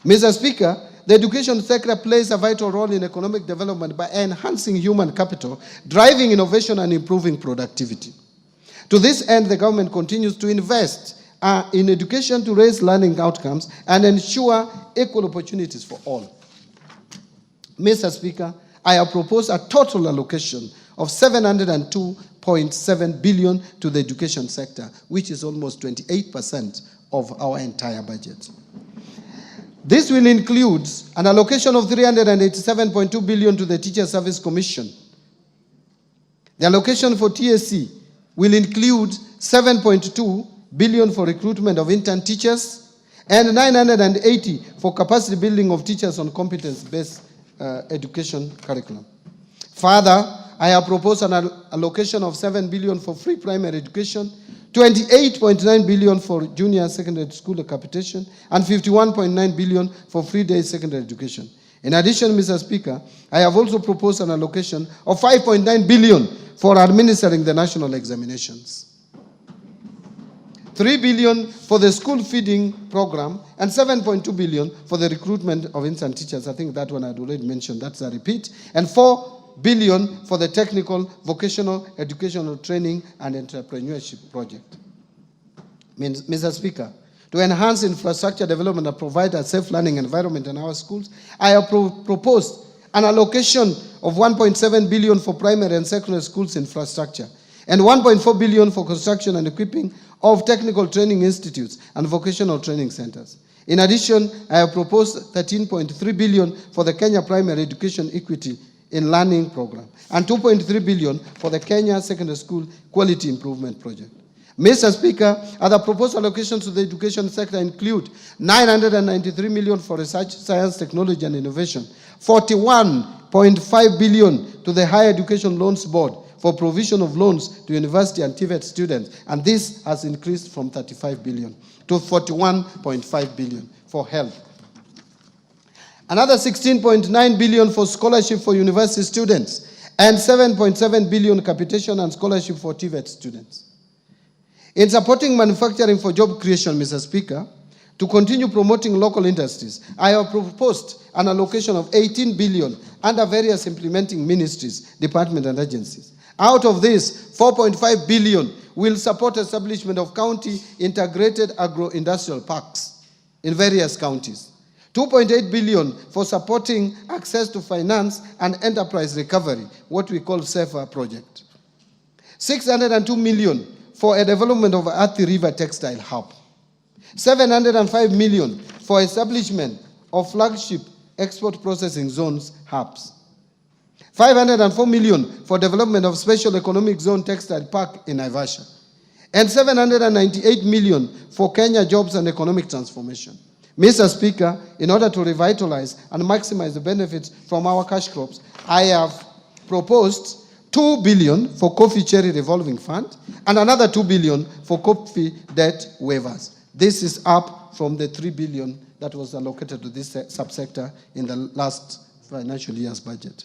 Mr. Speaker, the education sector plays a vital role in economic development by enhancing human capital, driving innovation, and improving productivity. To this end, the government continues to invest in education to raise learning outcomes and ensure equal opportunities for all. Mr. Speaker, I have proposed a total allocation of 702.7 billion to the education sector, which is almost 28% of our entire budget. This will include an allocation of 387.2 billion to the Teacher Service Commission. The allocation for TSC will include 7.2 billion for recruitment of intern teachers and 980 for capacity building of teachers on competence-based education curriculum. Further, I have proposed an allocation of 7 billion for free primary education, 28.9 billion for junior secondary school capitation, and 51.9 billion for free day secondary education. In addition, Mr. Speaker, I have also proposed an allocation of 5.9 billion for administering the national examinations, 3 billion for the school feeding program, and 7.2 billion for the recruitment of intern teachers. I think that one I had already mentioned, that's a repeat, and 4 billion for the technical, vocational, educational training and entrepreneurship project. Mr. Speaker, to enhance infrastructure development and provide a safe learning environment in our schools, I have proposed an allocation of 1.7 billion for primary and secondary schools infrastructure, and 1.4 billion for construction and equipping of technical training institutes and vocational training centers. In addition, I have proposed 13.3 billion for the Kenya Primary Education Equity in Learning Program, and 2.3 billion for the Kenya Secondary School Quality Improvement Project. Mr. Speaker, other proposed allocations to the education sector include 993 million for research, science, technology, and innovation, 41.5 billion to the Higher Education Loans Board for provision of loans to university and TVET students, and this has increased from 35 billion to 41.5 billion for health. Another 16.9 billion for scholarship for university students, and 7.7 billion capitation and scholarship for TVET students. In supporting manufacturing for job creation, Mr. Speaker, to continue promoting local industries, I have proposed an allocation of 18 billion under various implementing ministries, departments, and agencies. Out of this, 4.5 billion will support establishment of county integrated agro-industrial parks in various counties. 2.8 billion for supporting access to finance and enterprise recovery, what we call SAFER project. 602 million for a development of Athi River Textile Hub. 705 million for establishment of flagship export processing zones hubs. 504 million for development of special economic zone textile park in Naivasha. And 798 million for Kenya jobs and economic transformation. Mr. Speaker, in order to revitalize and maximize the benefits from our cash crops, I have proposed 2 billion for coffee cherry revolving fund and another 2 billion for coffee debt waivers. This is up from the 3 billion that was allocated to this subsector in the last financial year's budget.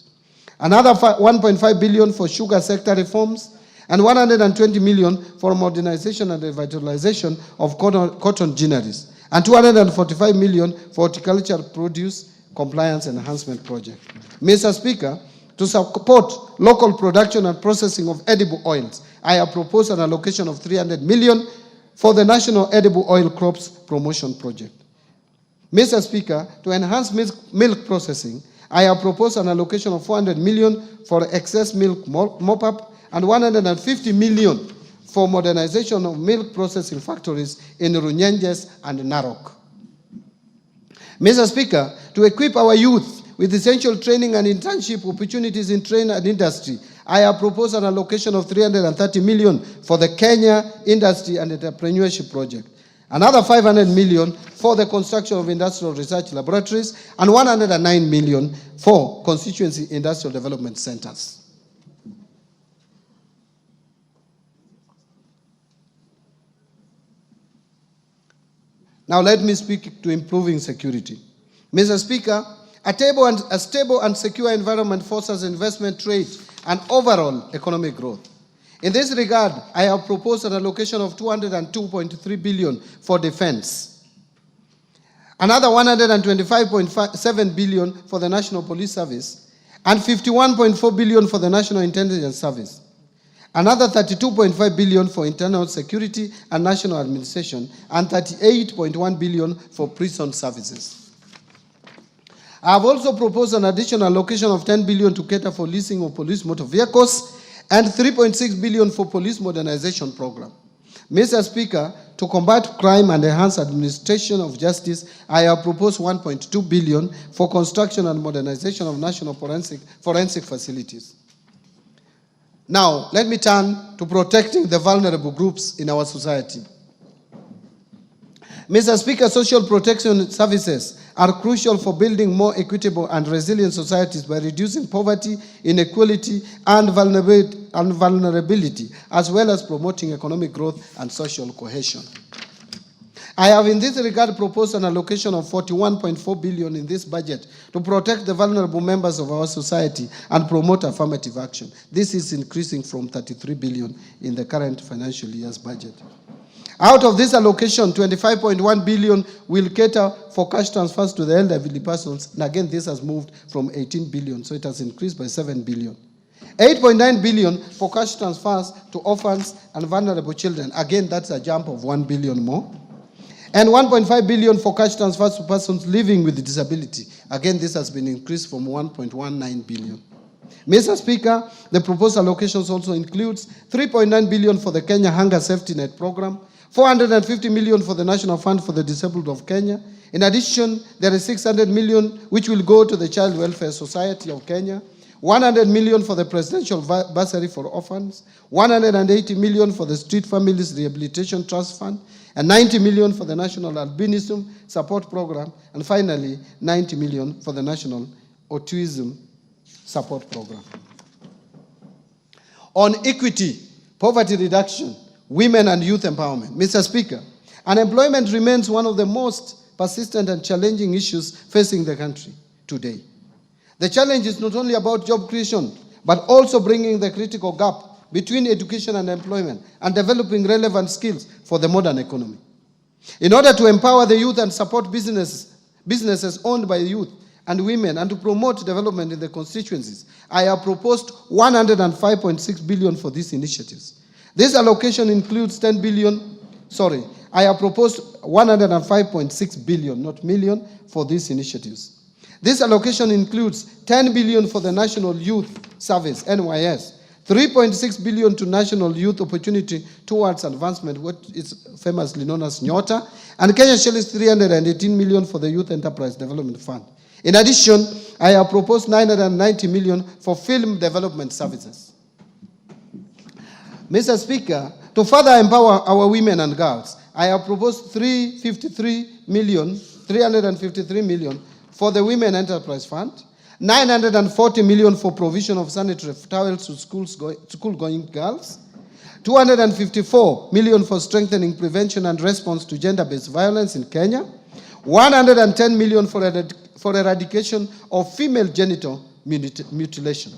Another 1.5 billion for sugar sector reforms and 120 million for modernization and revitalization of cotton ginneries and 245 million for horticultural produce compliance enhancement project. Mr. Speaker, to support local production and processing of edible oils, I have proposed an allocation of 300 million for the National Edible Oil Crops Promotion Project. Mr. Speaker, to enhance milk processing, I have proposed an allocation of 400 million for excess milk mop-up and 150 million for modernization of milk processing factories in Runyenjes and Narok. Mr. Speaker, to equip our youth with essential training and internship opportunities in trade and industry, I have proposed an allocation of 330 million for the Kenya Industry and Entrepreneurship Project. Another 500 million for the construction of industrial research laboratories and 109 million for constituency industrial development centers. Now let me speak to improving security. Mr. Speaker, a stable and secure environment fosters investment, trade, and overall economic growth. In this regard, I have proposed an allocation of 202.3 billion for defense, another 125.7 billion for the National Police Service, and 51.4 billion for the National Intelligence Service, another 32.5 billion for internal security and national administration, and 38.1 billion for prison services. I have also proposed an additional allocation of 10 billion to cater for leasing of police motor vehicles and 3.6 billion for police modernization program. Mr. Speaker, to combat crime and enhance administration of justice, I have proposed 1.2 billion for construction and modernization of national forensic facilities. Now, let me turn to protecting the vulnerable groups in our society. Mr. Speaker, social protection services are crucial for building more equitable and resilient societies by reducing poverty, inequality, and vulnerability, as well as promoting economic growth and social cohesion. I have in this regard proposed an allocation of 41.4 billion in this budget to protect the vulnerable members of our society and promote affirmative action. This is increasing from 33 billion in the current financial year's budget. Out of this allocation, 25.1 billion will cater for cash transfers to the elderly persons. And again, this has moved from 18 billion, so it has increased by 7 billion. 8.9 billion for cash transfers to orphans and vulnerable children. Again, that's a jump of 1 billion more. And 1.5 billion for cash transfers to persons living with disability. Again, this has been increased from 1.19 billion. Mr. Speaker, the proposed allocations also includes 3.9 billion for the Kenya Hunger Safety Net Program, 450 million for the National Fund for the Disabled of Kenya. In addition, there is 600 million which will go to the Child Welfare Society of Kenya, 100 million for the Presidential Bursary for Orphans, 180 million for the Street Families Rehabilitation Trust Fund, and 90 million for the National Albinism Support Program, and finally, 90 million for the National Autism Support Program. On equity, poverty reduction, women and youth empowerment. Mr. Speaker, unemployment remains one of the most persistent and challenging issues facing the country today. The challenge is not only about job creation, but also bringing the critical gap between education and employment and developing relevant skills for the modern economy. In order to empower the youth and support businesses owned by youth and women and to promote development in the constituencies, I have proposed 105.6 billion for these initiatives. This allocation includes I have proposed 105.6 billion, not million, for these initiatives. This allocation includes 10 billion for the National Youth Service, NYS, 3.6 billion to National Youth Opportunity Towards Advancement, what is famously known as Nyota, and Kenya shillings 318 million for the Youth Enterprise Development Fund. In addition, I have proposed 990 million for film development services. Mr. Speaker, to further empower our women and girls, I have proposed 353 million for the Women Enterprise Fund, 940 million for provision of sanitary towels to school-going girls, 254 million for strengthening prevention and response to gender-based violence in Kenya, 110 million for eradication of female genital mutilation,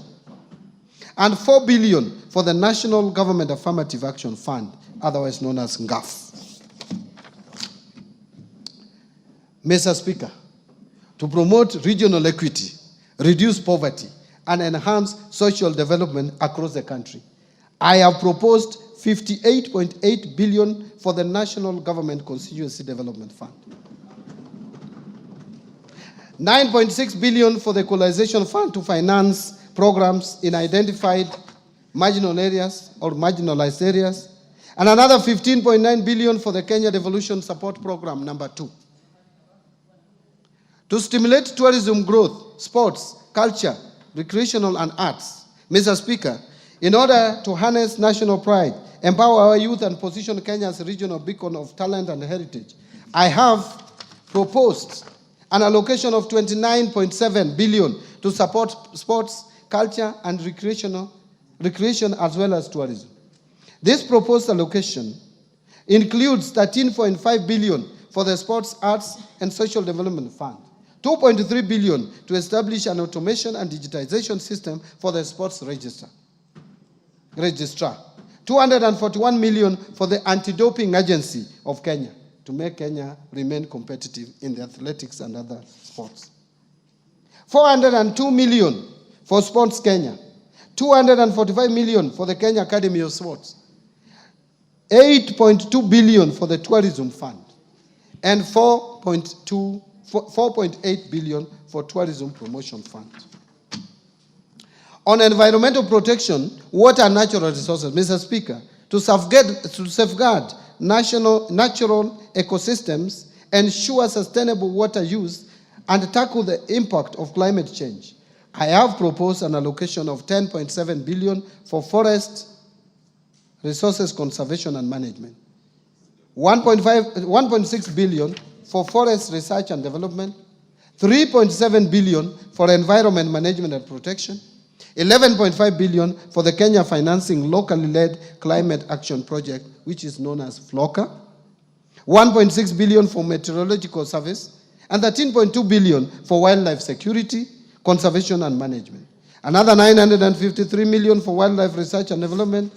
and 4 billion for the National Government Affirmative Action Fund, otherwise known as NGAF. Mr. Speaker, to promote regional equity, reduce poverty, and enhance social development across the country, I have proposed 58.8 billion for the National Government Constituency Development Fund, 9.6 billion for the Equalization Fund to finance programs in identified marginal areas or marginalized areas, and another 15.9 billion for the Kenya Devolution Support Program number 2. To stimulate tourism growth, sports, culture, recreational, and arts, Mr. Speaker, in order to harness national pride, empower our youth, and position Kenya as a regional beacon of talent and heritage, I have proposed an allocation of 29.7 billion to support sports, culture, and recreation as well as tourism. This proposed allocation includes 13.5 billion for the Sports, Arts, and Social Development Fund, 2.3 billion to establish an automation and digitization system for the sports registrar, 241 million for the Anti-Doping Agency of Kenya to make Kenya remain competitive in the athletics and other sports, 402 million for Sports Kenya, 245 million for the Kenya Academy of Sports, 8.2 billion for the Tourism Fund, and 4.8 billion for Tourism Promotion Fund. On environmental protection, water and natural resources, Mr. Speaker, to safeguard natural ecosystems, ensure sustainable water use, and tackle the impact of climate change, I have proposed an allocation of 10.7 billion for forest resources conservation and management, 1.6 billion for forest research and development, 3.7 billion for environment management and protection, 11.5 billion for the Kenya Financing Locally Led Climate Action Project, which is known as FLOCA, 1.6 billion for meteorological service, and 13.2 billion for wildlife security, conservation, and management. Another 953 million for wildlife research and development.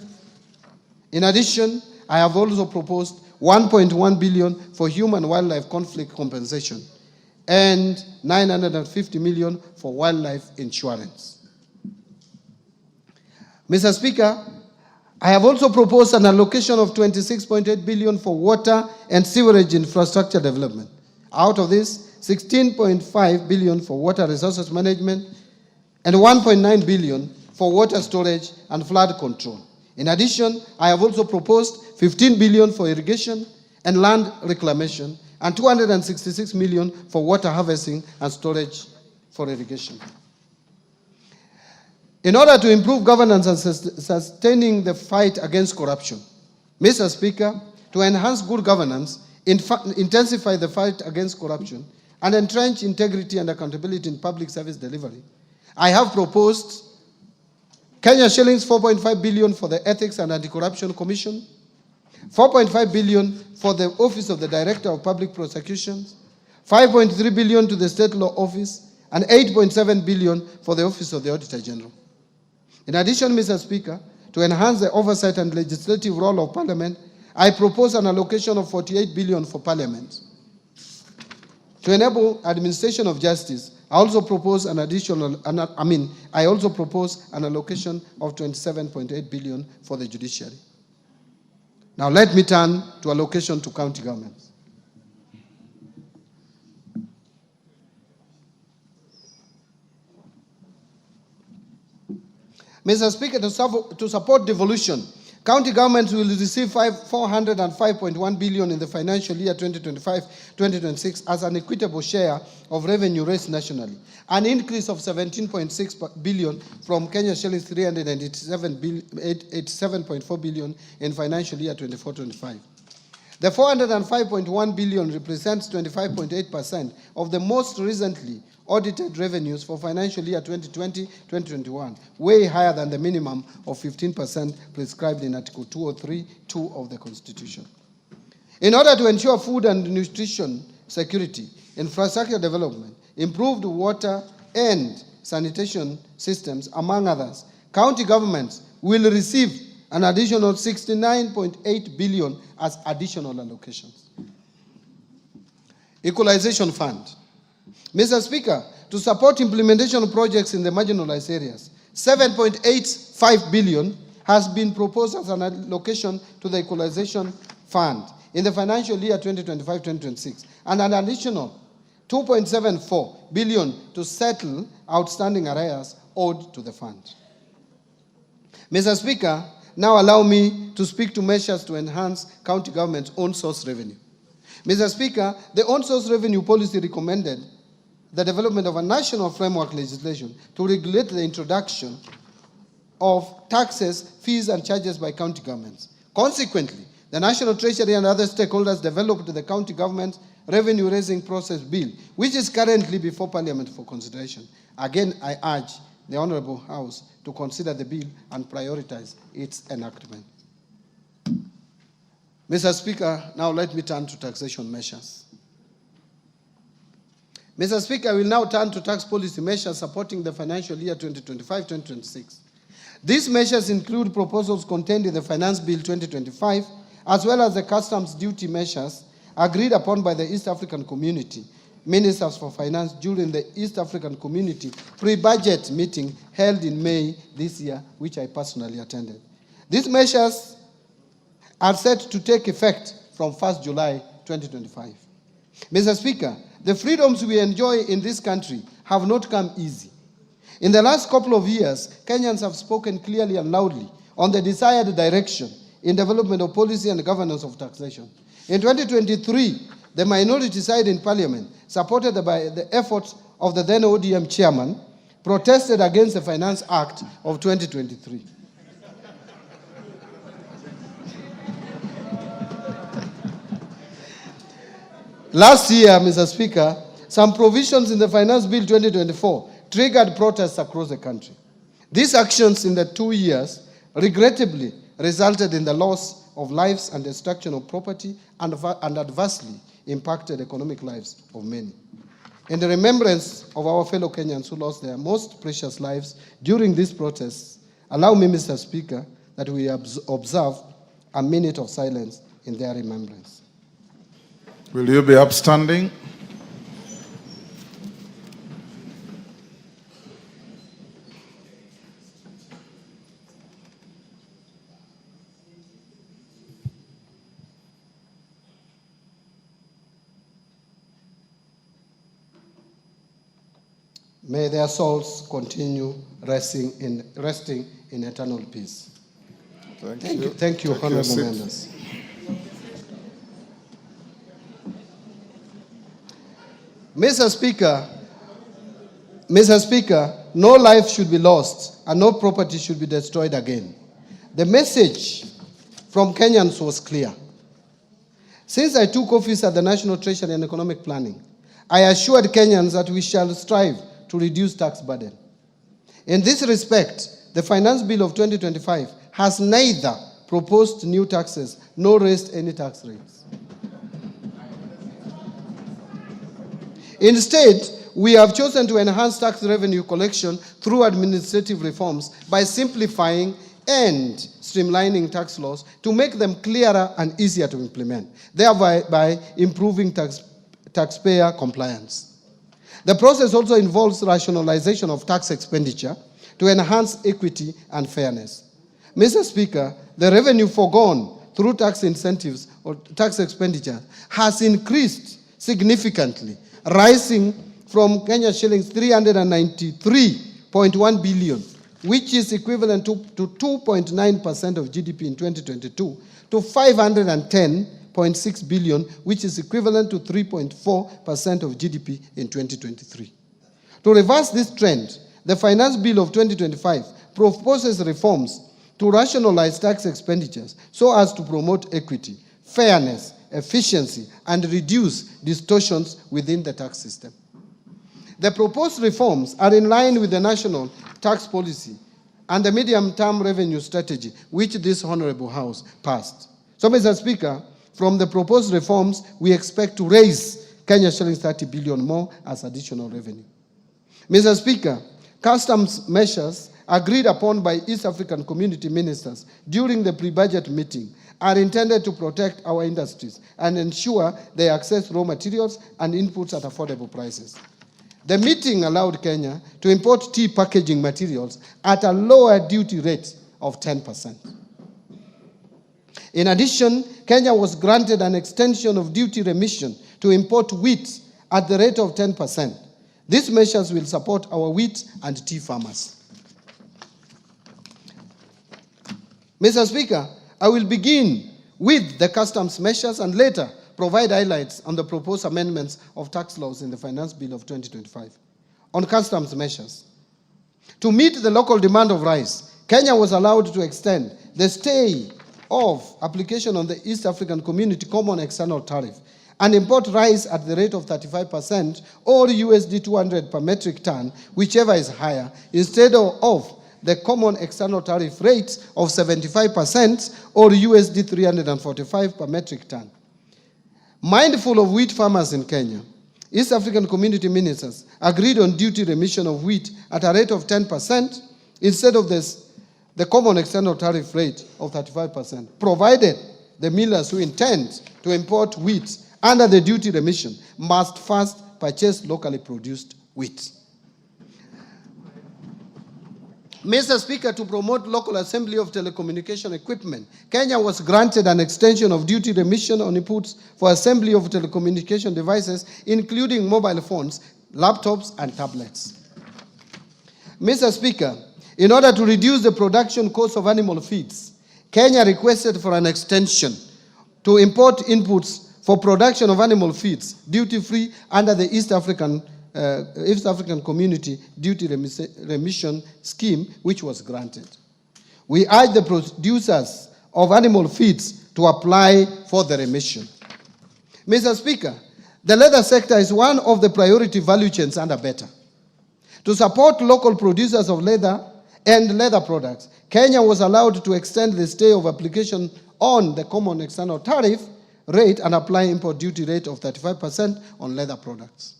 In addition, I have also proposed 1.1 billion for human wildlife conflict compensation and 950 million for wildlife insurance. Mr. Speaker, I have also proposed an allocation of 26.8 billion for water and sewerage infrastructure development. Out of this, 16.5 billion for water resources management and 1.9 billion for water storage and flood control. In addition, I have also proposed 15 billion for irrigation and land reclamation and 266 million for water harvesting and storage for irrigation. In order to improve governance and sustaining the fight against corruption, Mr. Speaker, to enhance good governance, intensify the fight against corruption, and entrench integrity and accountability in public service delivery, I have proposed Kenya shillings 4.5 billion for the Ethics and Anti-Corruption Commission, 4.5 billion for the Office of the Director of Public Prosecutions, 5.3 billion to the State Law Office, and 8.7 billion for the Office of the Auditor General. In addition, Mr. Speaker, to enhance the oversight and legislative role of Parliament, I propose an allocation of 48 billion for Parliament. To enable administration of justice, I also propose an allocation of 27.8 billion for the judiciary. Now let me turn to allocation to county governments. Mr. Speaker, to support devolution, county governments will receive 405.1 billion in the financial year 2025-2026 as an equitable share of revenue raised nationally, an increase of 17.6 billion from Kenya shillings 387.4 billion in financial year 24-25. The 405.1 billion represents 25.8% of the most recently audited revenues for financial year 2020-2021, way higher than the minimum of 15% prescribed in Article 203(2) of the Constitution. In order to ensure food and nutrition security, infrastructure development, improved water and sanitation systems, among others, county governments will receive an additional 69.8 billion as additional allocations. Equalization Fund. Mr. Speaker, to support implementation projects in the marginalized areas, 7.85 billion has been proposed as an allocation to the Equalization Fund in the financial year 2025-2026, and an additional 2.74 billion to settle outstanding arrears owed to the fund. Mr. Speaker, now allow me to speak to measures to enhance county government's own source revenue. Mr. Speaker, the own source revenue policy recommended the development of a national framework legislation to regulate the introduction of taxes, fees, and charges by county governments. Consequently, the National Treasury and other stakeholders developed the county government revenue raising process bill, which is currently before Parliament for consideration. Again, I urge the Honorable House to consider the bill and prioritize its enactment. Mr. Speaker, now let me turn to taxation measures. Mr. Speaker, I will now turn to tax policy measures supporting the financial year 2025-2026. These measures include proposals contained in the Finance Bill 2025, as well as the customs duty measures agreed upon by the East African Community Ministers for Finance during the East African Community pre-budget meeting held in May this year, which I personally attended. These measures are set to take effect from 1st July 2025. Mr. Speaker, the freedoms we enjoy in this country have not come easy. In the last couple of years, Kenyans have spoken clearly and loudly on the desired direction in development of policy and governance of taxation. In 2023, the minority side in Parliament, supported by the efforts of the then ODM chairman, protested against the Finance Act of 2023. Last year, Mr. Speaker, some provisions in the Finance Bill 2024 triggered protests across the country. These actions in the 2 years regrettably resulted in the loss of lives and destruction of property and adversely impacted economic lives of many. In the remembrance of our fellow Kenyans who lost their most precious lives during these protests, allow me, Mr. Speaker, that we observe a minute of silence in their remembrance. Will you be upstanding? May their souls continue resting in eternal peace. Thank you, honorable members. Mr. Speaker, no life should be lost and no property should be destroyed again. The message from Kenyans was clear. Since I took office at the National Treasury and Economic Planning, I assured Kenyans that we shall strive to reduce tax burden. In this respect, the Finance Bill of 2025 has neither proposed new taxes nor raised any tax rates. Instead, we have chosen to enhance tax revenue collection through administrative reforms by simplifying and streamlining tax laws to make them clearer and easier to implement, thereby by improving taxpayer compliance. The process also involves rationalization of tax expenditure to enhance equity and fairness. Mr. Speaker, the revenue foregone through tax incentives or tax expenditure has increased significantly, rising from Kenya shillings 393.1 billion which is equivalent to 2.9% of GDP in 2022, to 510.6 billion, which is equivalent to 3.4% of GDP in 2023. To reverse this trend, the Finance Bill of 2025 proposes reforms to rationalize tax expenditures so as to promote equity, fairness, efficiency, and reduce distortions within the tax system. The proposed reforms are in line with the national tax policy and the medium-term revenue strategy, which this Honorable House passed. So, Mr. Speaker, from the proposed reforms, we expect to raise Kenya shillings 30 billion more as additional revenue. Mr. Speaker, customs measures agreed upon by East African community ministers during the pre-budget meeting are intended to protect our industries and ensure they access raw materials and inputs at affordable prices. The meeting allowed Kenya to import tea packaging materials at a lower duty rate of 10%. In addition, Kenya was granted an extension of duty remission to import wheat at the rate of 10%. These measures will support our wheat and tea farmers. Mr. Speaker, I will begin with the customs measures and later provide highlights on the proposed amendments of tax laws in the Finance Bill of 2025. On customs measures, to meet the local demand of rice, Kenya was allowed to extend the stay of application on the East African Community Common External Tariff and import rice at the rate of 35% or USD 200 per metric ton, whichever is higher, instead of the common external tariff rate of 75% or USD 345 per metric ton. Mindful of wheat farmers in Kenya, East African community ministers agreed on duty remission of wheat at a rate of 10% instead of the common external tariff rate of 35%, provided the millers who intend to import wheat under the duty remission must first purchase locally produced wheat. Mr. Speaker, to promote local assembly of telecommunication equipment, Kenya was granted an extension of duty remission on inputs for assembly of telecommunication devices, including mobile phones, laptops, and tablets. Mr. Speaker, in order to reduce the production cost of animal feeds, Kenya requested for an extension to import inputs for production of animal feeds duty-free under the East African Community Duty Remission Scheme, which was granted. We urge the producers of animal feeds to apply for the remission. Mr. Speaker, the leather sector is one of the priority value chains under BETA. To support local producers of leather and leather products, Kenya was allowed to extend the stay of application on the common external tariff rate and apply import duty rate of 35% on leather products.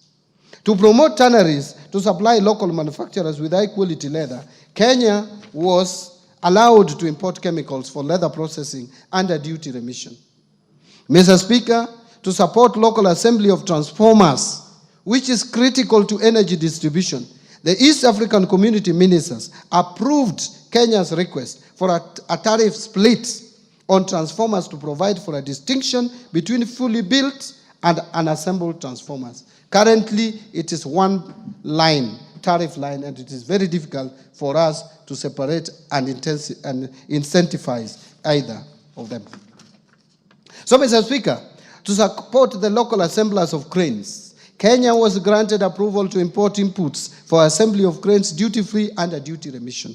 To promote tanneries to supply local manufacturers with high-quality leather, Kenya was allowed to import chemicals for leather processing under duty remission. Mr. Speaker, to support local assembly of transformers, which is critical to energy distribution, the East African community ministers approved Kenya's request for a tariff split on transformers to provide for a distinction between fully built and unassembled transformers. Currently, it is one line, tariff line, and it is very difficult for us to separate and incentivize either of them. So, Mr. Speaker, to support the local assemblers of cranes, Kenya was granted approval to import inputs for assembly of cranes duty-free under duty remission.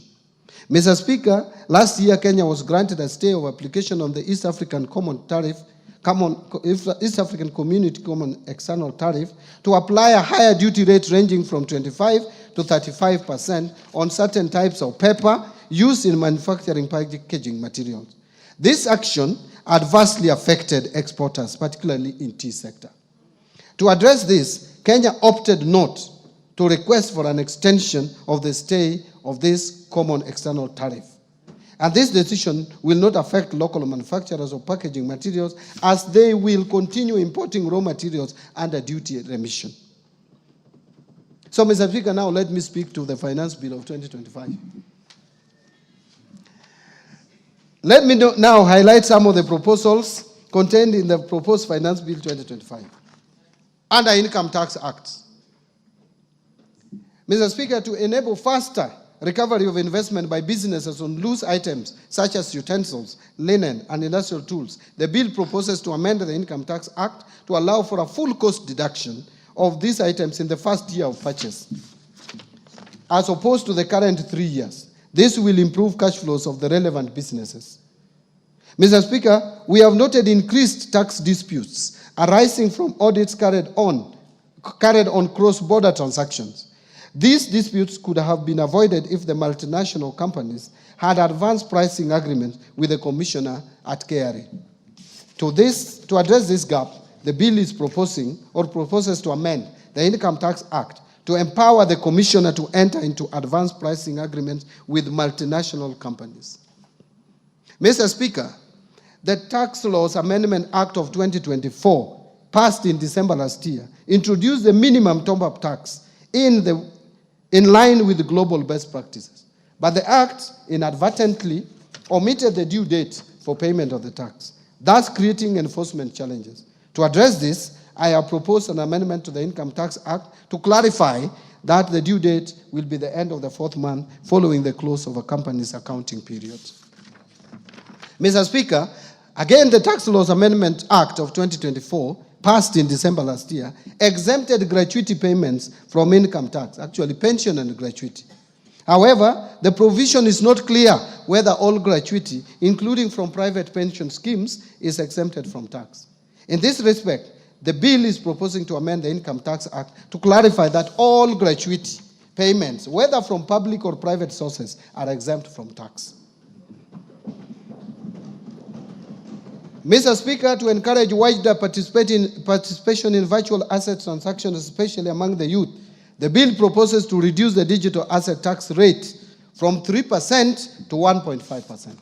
Mr. Speaker, last year Kenya was granted a stay of application on the East African East African Community Common External Tariff to apply a higher duty rate ranging from 25 to 35% on certain types of paper used in manufacturing packaging materials. This action adversely affected exporters, particularly in tea sector. To address this, Kenya opted not to request for an extension of the stay of this common external tariff. And this decision will not affect local manufacturers of packaging materials as they will continue importing raw materials under duty remission. So, Mr. Speaker, now let me speak to the Finance Bill of 2025. Let me now highlight some of the proposals contained in the proposed Finance Bill 2025 under Income Tax Act. Mr. Speaker, to enable faster recovery of investment by businesses on loose items such as utensils, linen, and industrial tools, the bill proposes to amend the Income Tax Act to allow for a full cost deduction of these items in the first year of purchase, as opposed to the current 3 years. This will improve cash flows of the relevant businesses. Mr. Speaker, we have noted increased tax disputes arising from audits carried on cross-border transactions. These disputes could have been avoided if the multinational companies had advanced pricing agreements with the commissioner at KRA. To address this gap, the bill is proposes to amend the Income Tax Act to empower the commissioner to enter into advanced pricing agreements with multinational companies. Mr. Speaker, the Tax Laws Amendment Act of 2024, passed in December last year, introduced the minimum top-up tax in line with the global best practices. But the Act inadvertently omitted the due date for payment of the tax, thus creating enforcement challenges. To address this, I have proposed an amendment to the Income Tax Act to clarify that the due date will be the end of the 4th month following the close of a company's accounting period. Mr. Speaker, again, the Tax Laws Amendment Act of 2024, passed in December last year, exempted gratuity payments from income tax, actually pension and gratuity. However, the provision is not clear whether all gratuity, including from private pension schemes, is exempted from tax. In this respect, the bill is proposing to amend the Income Tax Act to clarify that all gratuity payments, whether from public or private sources, are exempt from tax. Mr. Speaker, to encourage wider participation in virtual asset transactions, especially among the youth, the bill proposes to reduce the digital asset tax rate from 3% to 1.5%.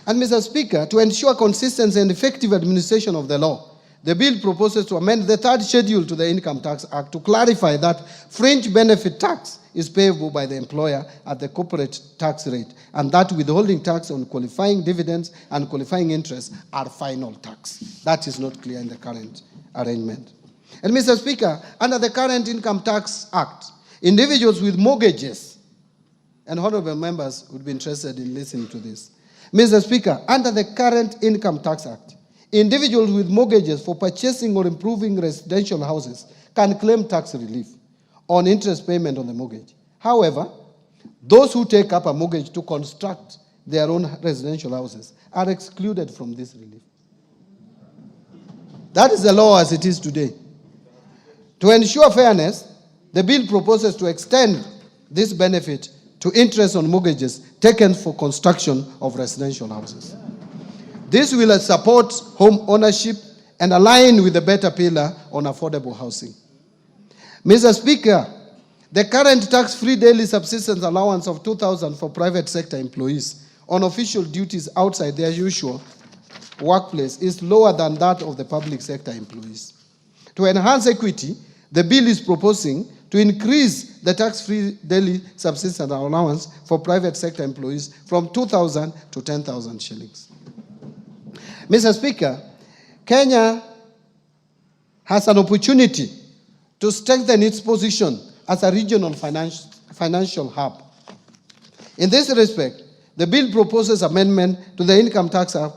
And Mr. Speaker, to ensure consistency and effective administration of the law, the bill proposes to amend the 3rd schedule to the Income Tax Act to clarify that fringe benefit tax is payable by the employer at the corporate tax rate, and that withholding tax on qualifying dividends and qualifying interest are final tax. That is not clear in the current arrangement. And Mr. Speaker, under the current Income Tax Act, individuals with mortgages, and honorable members would be interested in listening to this. Mr. Speaker, under the current Income Tax Act, individuals with mortgages for purchasing or improving residential houses can claim tax relief on interest payment on the mortgage. However, those who take up a mortgage to construct their own residential houses are excluded from this relief. That is the law as it is today. To ensure fairness, the bill proposes to extend this benefit to interest on mortgages taken for construction of residential houses. This will support home ownership and align with the better pillar on affordable housing. Mr. Speaker, the current tax-free daily subsistence allowance of $2,000 for private sector employees on official duties outside their usual workplace is lower than that of the public sector employees. To enhance equity, the bill is proposing to increase the tax-free daily subsistence allowance for private sector employees from 2,000 to 10,000 shillings. Mr. Speaker, Kenya has an opportunity to strengthen its position as a regional financial hub. In this respect, the bill proposes amendment to the Income Tax Act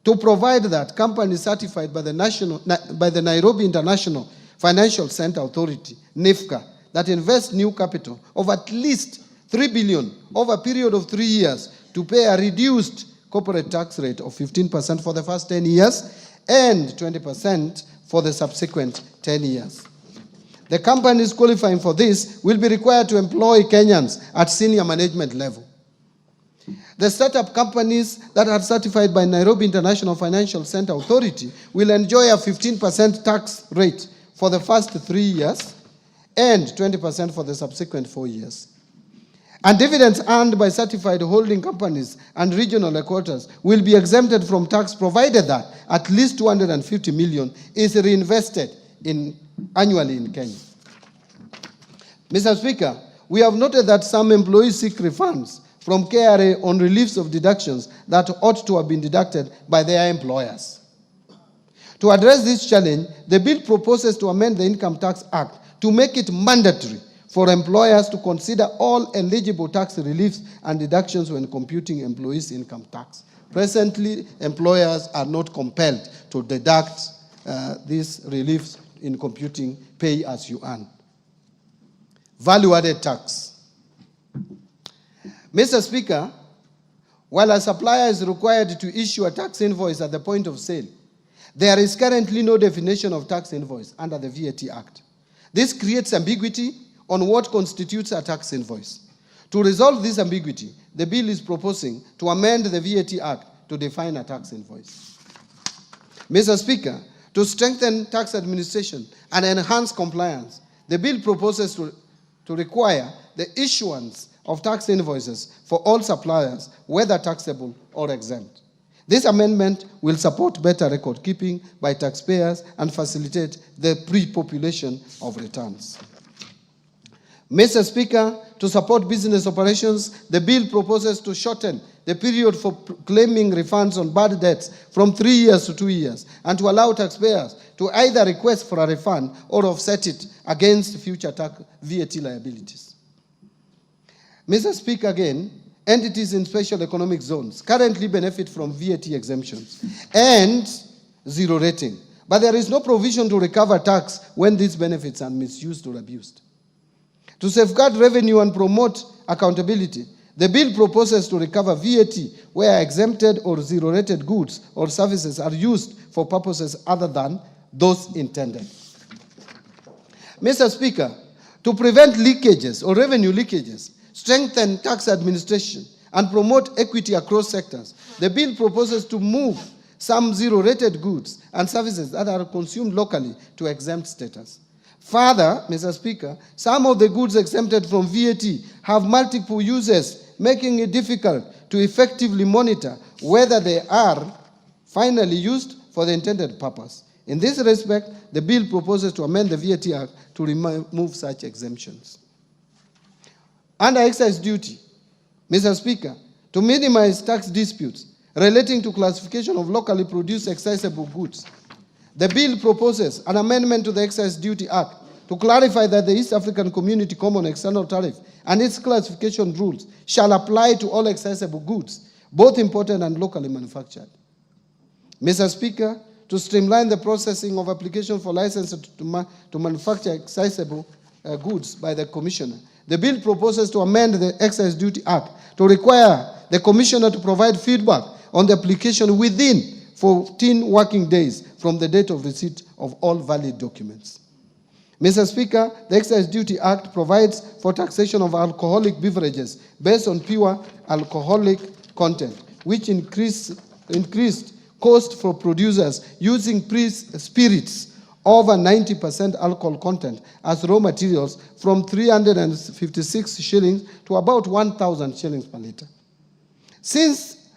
to provide that companies certified by the Nairobi International Financial Center Authority, NIFCA, that invest new capital of at least 3 billion over a period of 3 years to pay a reduced corporate tax rate of 15% for the first 10 years and 20% for the subsequent 10 years. The companies qualifying for this will be required to employ Kenyans at senior management level. The startup companies that are certified by Nairobi International Financial Center Authority will enjoy a 15% tax rate for the first 3 years and 20% for the subsequent 4 years. And dividends earned by certified holding companies and regional headquarters will be exempted from tax provided that at least 250 million is reinvested annually in Kenya. Mr. Speaker, we have noted that some employees seek refunds from KRA on reliefs of deductions that ought to have been deducted by their employers. To address this challenge, the bill proposes to amend the Income Tax Act to make it mandatory for employers to consider all eligible tax reliefs and deductions when computing employees' income tax. Presently, employers are not compelled to deduct these reliefs in computing pay as you earn. Value-added tax. Mr. Speaker, while a supplier is required to issue a tax invoice at the point of sale, there is currently no definition of tax invoice under the VAT Act. This creates ambiguity on what constitutes a tax invoice. To resolve this ambiguity, the bill is proposing to amend the VAT Act to define a tax invoice. Mr. Speaker, to strengthen tax administration and enhance compliance, the bill proposes to require the issuance of tax invoices for all suppliers, whether taxable or exempt. This amendment will support better record keeping by taxpayers and facilitate the pre-population of returns. Mr. Speaker, to support business operations, the bill proposes to shorten the period for claiming refunds on bad debts from 3 years to 2 years, and to allow taxpayers to either request for a refund or offset it against future VAT liabilities. Mr. Speaker, again, entities in special economic zones currently benefit from VAT exemptions and zero rating, but there is no provision to recover tax when these benefits are misused or abused. To safeguard revenue and promote accountability, the bill proposes to recover VAT where exempted or zero-rated goods or services are used for purposes other than those intended. Mr. Speaker, to prevent leakages or revenue leakages, strengthen tax administration, and promote equity across sectors, the bill proposes to move some zero-rated goods and services that are consumed locally to exempt status. Further, Mr. Speaker, some of the goods exempted from VAT have multiple uses, making it difficult to effectively monitor whether they are finally used for the intended purpose. In this respect, the bill proposes to amend the VAT Act to remove such exemptions. Under excise duty, Mr. Speaker, to minimize tax disputes relating to classification of locally produced excisable goods, the bill proposes an amendment to the Excise Duty Act to clarify that the East African Community Common External Tariff and its classification rules shall apply to all excisable goods, both imported and locally manufactured. Mr. Speaker, to streamline the processing of application for license to manufacture excisable goods by the Commissioner, the bill proposes to amend the Excise Duty Act to require the Commissioner to provide feedback on the application within 14 working days from the date of receipt of all valid documents. Mr. Speaker, the Excise Duty Act provides for taxation of alcoholic beverages based on pure alcoholic content, which increased cost for producers using spirits over 90% alcohol content as raw materials from 356 shillings to about 1,000 shillings per liter. Since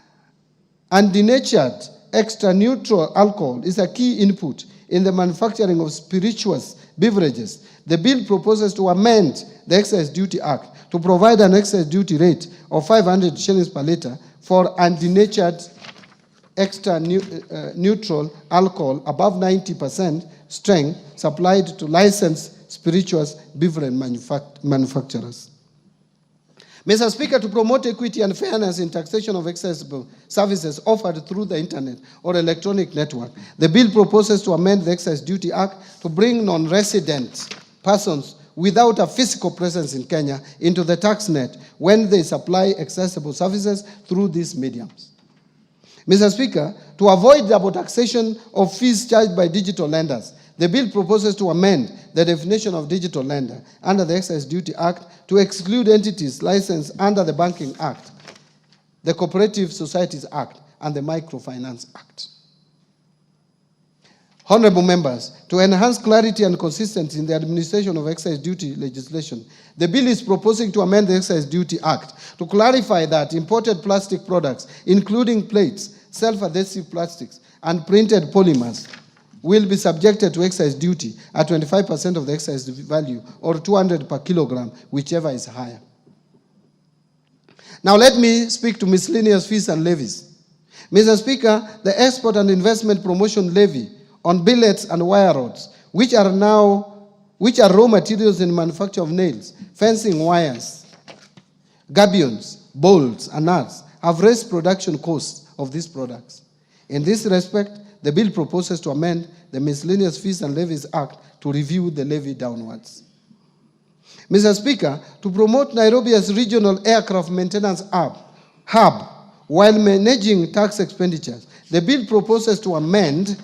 undenatured extra neutral alcohol is a key input in the manufacturing of spirituous beverages, the bill proposes to amend the Excise Duty Act to provide an excise duty rate of 500 shillings per liter for undenatured extra neutral alcohol above 90% strength supplied to licensed spirituous beverage manufacturers. Mr. Speaker, to promote equity and fairness in taxation of accessible services offered through the internet or electronic network, the bill proposes to amend the Excise Duty Act to bring non-resident persons without a physical presence in Kenya into the tax net when they supply accessible services through these mediums. Mr. Speaker, to avoid double taxation of fees charged by digital lenders, the bill proposes to amend the definition of digital lender under the Excise Duty Act to exclude entities licensed under the Banking Act, the Cooperative Societies Act, and the Microfinance Act. Honorable members, to enhance clarity and consistency in the administration of excise duty legislation, the bill is proposing to amend the Excise Duty Act to clarify that imported plastic products, including plates, self-adhesive plastics, and printed polymers, will be subjected to excise duty at 25% of the excise value or 200 per kilogram, whichever is higher. Now let me speak to miscellaneous fees and levies. Mr. Speaker, the Export and Investment Promotion Levy on billets and wire rods, which are now which are raw materials in manufacture of nails, fencing wires, gabions, bolts, and nuts, have raised production costs of these products. In this respect, the bill proposes to amend the Miscellaneous Fees and Levies Act to review the levy downwards. Mr. Speaker, to promote Nairobi as regional aircraft maintenance hub while managing tax expenditures, the bill proposes to amend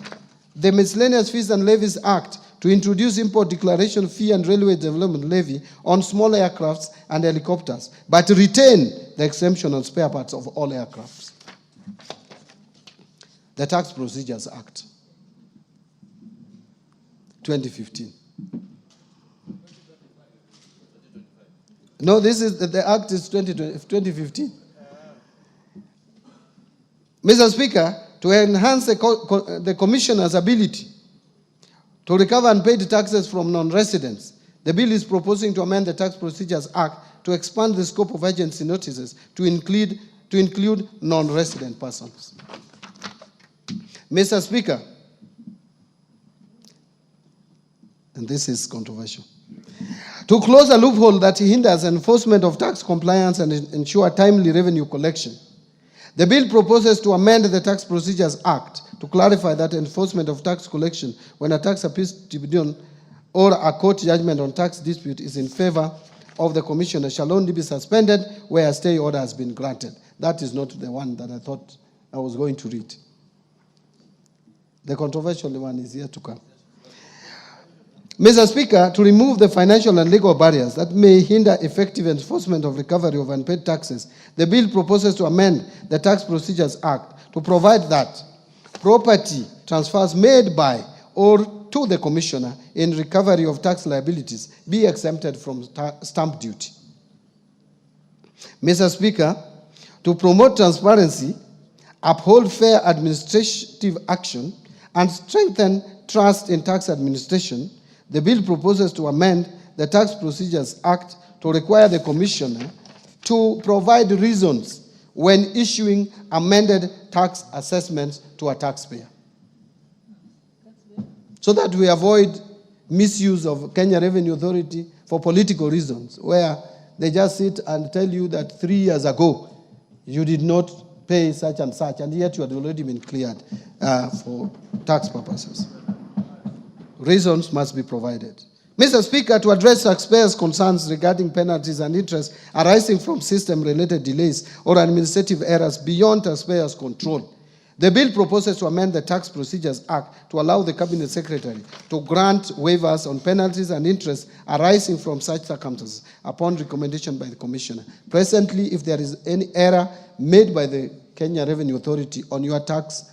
the Miscellaneous Fees and Levies Act to introduce import declaration fee and railway development levy on small aircrafts and helicopters, but retain the exemption on spare parts of all aircrafts. The Tax Procedures Act, 2015. No, the Act is 2015. Mr. Speaker, to enhance the Commissioner's ability to recover unpaid taxes from non-residents, the bill is proposing to amend the Tax Procedures Act to expand the scope of agency notices to include non-resident persons. Mr. Speaker, and this is controversial, to close a loophole that hinders enforcement of tax compliance and ensure timely revenue collection, the bill proposes to amend the Tax Procedures Act to clarify that enforcement of tax collection when a tax appeals tribunal or a court judgment on tax dispute is in favor of the Commissioner shall only be suspended where a stay order has been granted. That is not the one that I thought I was going to read. The controversial one is yet to come. Mr. Speaker, to remove the financial and legal barriers that may hinder effective enforcement of recovery of unpaid taxes, the bill proposes to amend the Tax Procedures Act to provide that property transfers made by or to the Commissioner in recovery of tax liabilities be exempted from stamp duty. Mr. Speaker, to promote transparency, uphold fair administrative action, and strengthen trust in tax administration, the bill proposes to amend the Tax Procedures Act to require the Commissioner to provide reasons when issuing amended tax assessments to a taxpayer, so that we avoid misuse of Kenya Revenue Authority for political reasons, where they just sit and tell you that 3 years ago you did not pay such and such, and yet you had already been cleared for tax purposes. Reasons must be provided. Mr. Speaker, to address taxpayers' concerns regarding penalties and interest arising from system-related delays or administrative errors beyond taxpayers' control, the bill proposes to amend the Tax Procedures Act to allow the Cabinet Secretary to grant waivers on penalties and interest arising from such circumstances upon recommendation by the Commissioner. Presently, if there is any error made by the Kenya Revenue Authority on your tax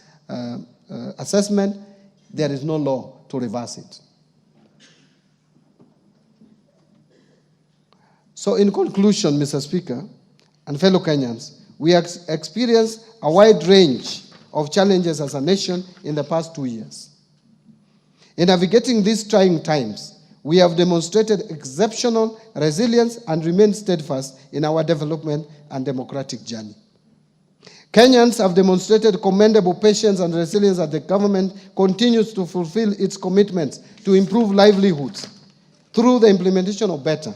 assessment, there is no law to reverse it. So in conclusion, Mr. Speaker and fellow Kenyans, we have experienced a wide range of challenges as a nation in the past 2 years. In navigating these trying times, we have demonstrated exceptional resilience and remained steadfast in our development and democratic journey. Kenyans have demonstrated commendable patience and resilience as the government continues to fulfill its commitments to improve livelihoods through the implementation of better.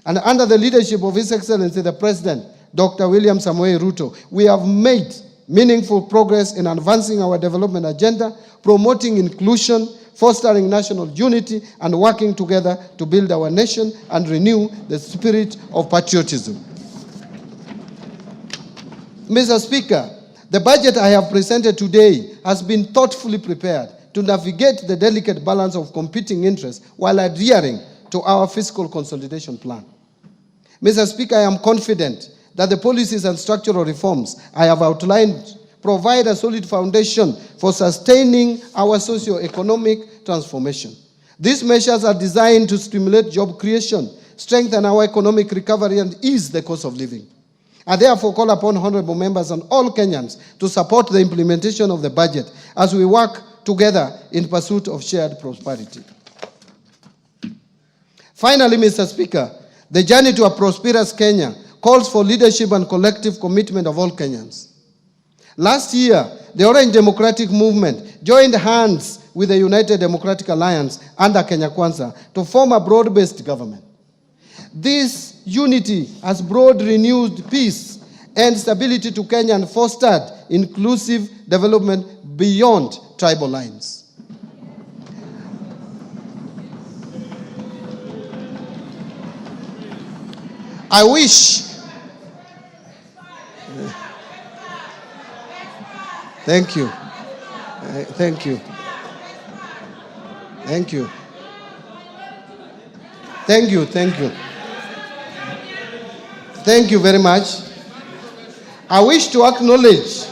And under the leadership of His Excellency the President, Dr. William Samoei Ruto, we have made meaningful progress in advancing our development agenda, promoting inclusion, fostering national unity, and working together to build our nation and renew the spirit of patriotism. Mr. Speaker, the budget I have presented today has been thoughtfully prepared to navigate the delicate balance of competing interests while adhering to our fiscal consolidation plan. Mr. Speaker, I am confident that the policies and structural reforms I have outlined provide a solid foundation for sustaining our socio-economic transformation. These measures are designed to stimulate job creation, strengthen our economic recovery, and ease the cost of living. I therefore call upon honorable members and all Kenyans to support the implementation of the budget as we work together in pursuit of shared prosperity. Finally, Mr. Speaker, the journey to a prosperous Kenya calls for leadership and collective commitment of all Kenyans. Last year, the Orange Democratic Movement joined hands with the United Democratic Alliance under Kenya Kwanza to form a broad-based government. This unity has brought renewed peace and stability to Kenya and fostered inclusive development beyond tribal lines. I wish. Thank you. Thank you. Thank you. Thank you. Thank you. Thank you very much. I wish to acknowledge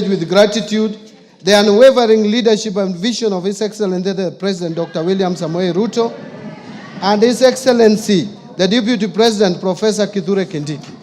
with gratitude the unwavering leadership and vision of His Excellency the President Dr. William Samoei Ruto and His Excellency the Deputy President Professor Kithure Kindiki.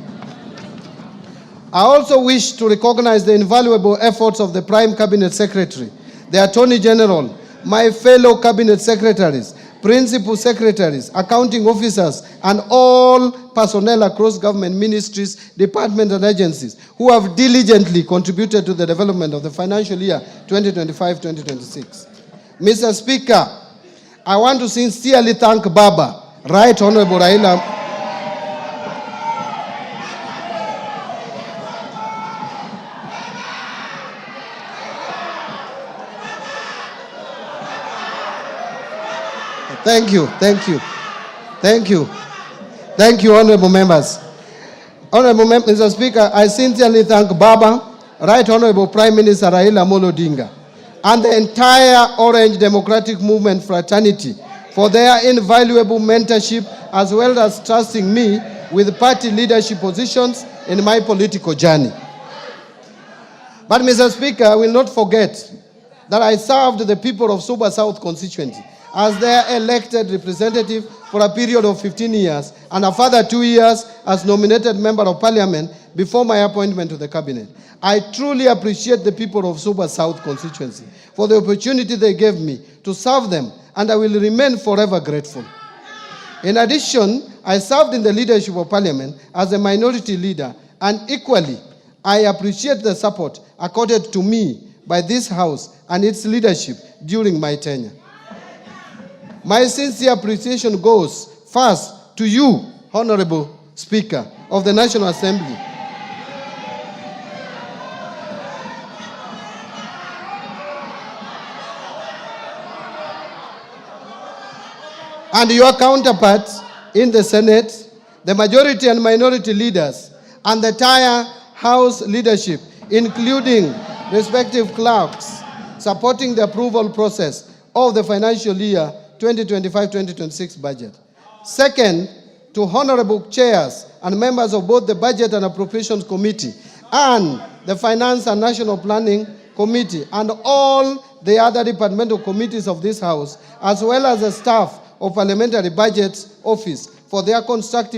I also wish to recognize the invaluable efforts of the Prime Cabinet Secretary, the Attorney General, my fellow Cabinet Secretaries, Principal Secretaries, Accounting Officers, and all personnel across government ministries, departments, and agencies who have diligently contributed to the development of the financial year 2025-2026. Mr. Speaker, I want to sincerely thank Baba, Right Honorable Raila. Thank you, honorable members. Mr. Speaker, I sincerely thank Baba, Right Honorable Prime Minister Raila Amolo Odinga, and the entire Orange Democratic Movement fraternity for their invaluable mentorship as well as trusting me with party leadership positions in my political journey. But Mr. Speaker, I will not forget that I served the people of Suba South constituency as their elected representative for a period of 15 years and a further 2 years as nominated member of parliament before my appointment to the cabinet. I truly appreciate the people of Suba South constituency for the opportunity they gave me to serve them, and I will remain forever grateful. In addition, I served in the leadership of parliament as a minority leader, and equally, I appreciate the support accorded to me by this House and its leadership during my tenure. My sincere appreciation goes first to you, Honorable Speaker of the National Assembly, and your counterparts in the Senate, the majority and minority leaders, and the entire House leadership, including respective clerks, supporting the approval process of the financial year 2025-2026 budget. Second, to honorable chairs and members of both the Budget and Appropriations Committee and the Finance and National Planning Committee and all the other departmental committees of this House, as well as the staff of Parliamentary Budget Office for their constructive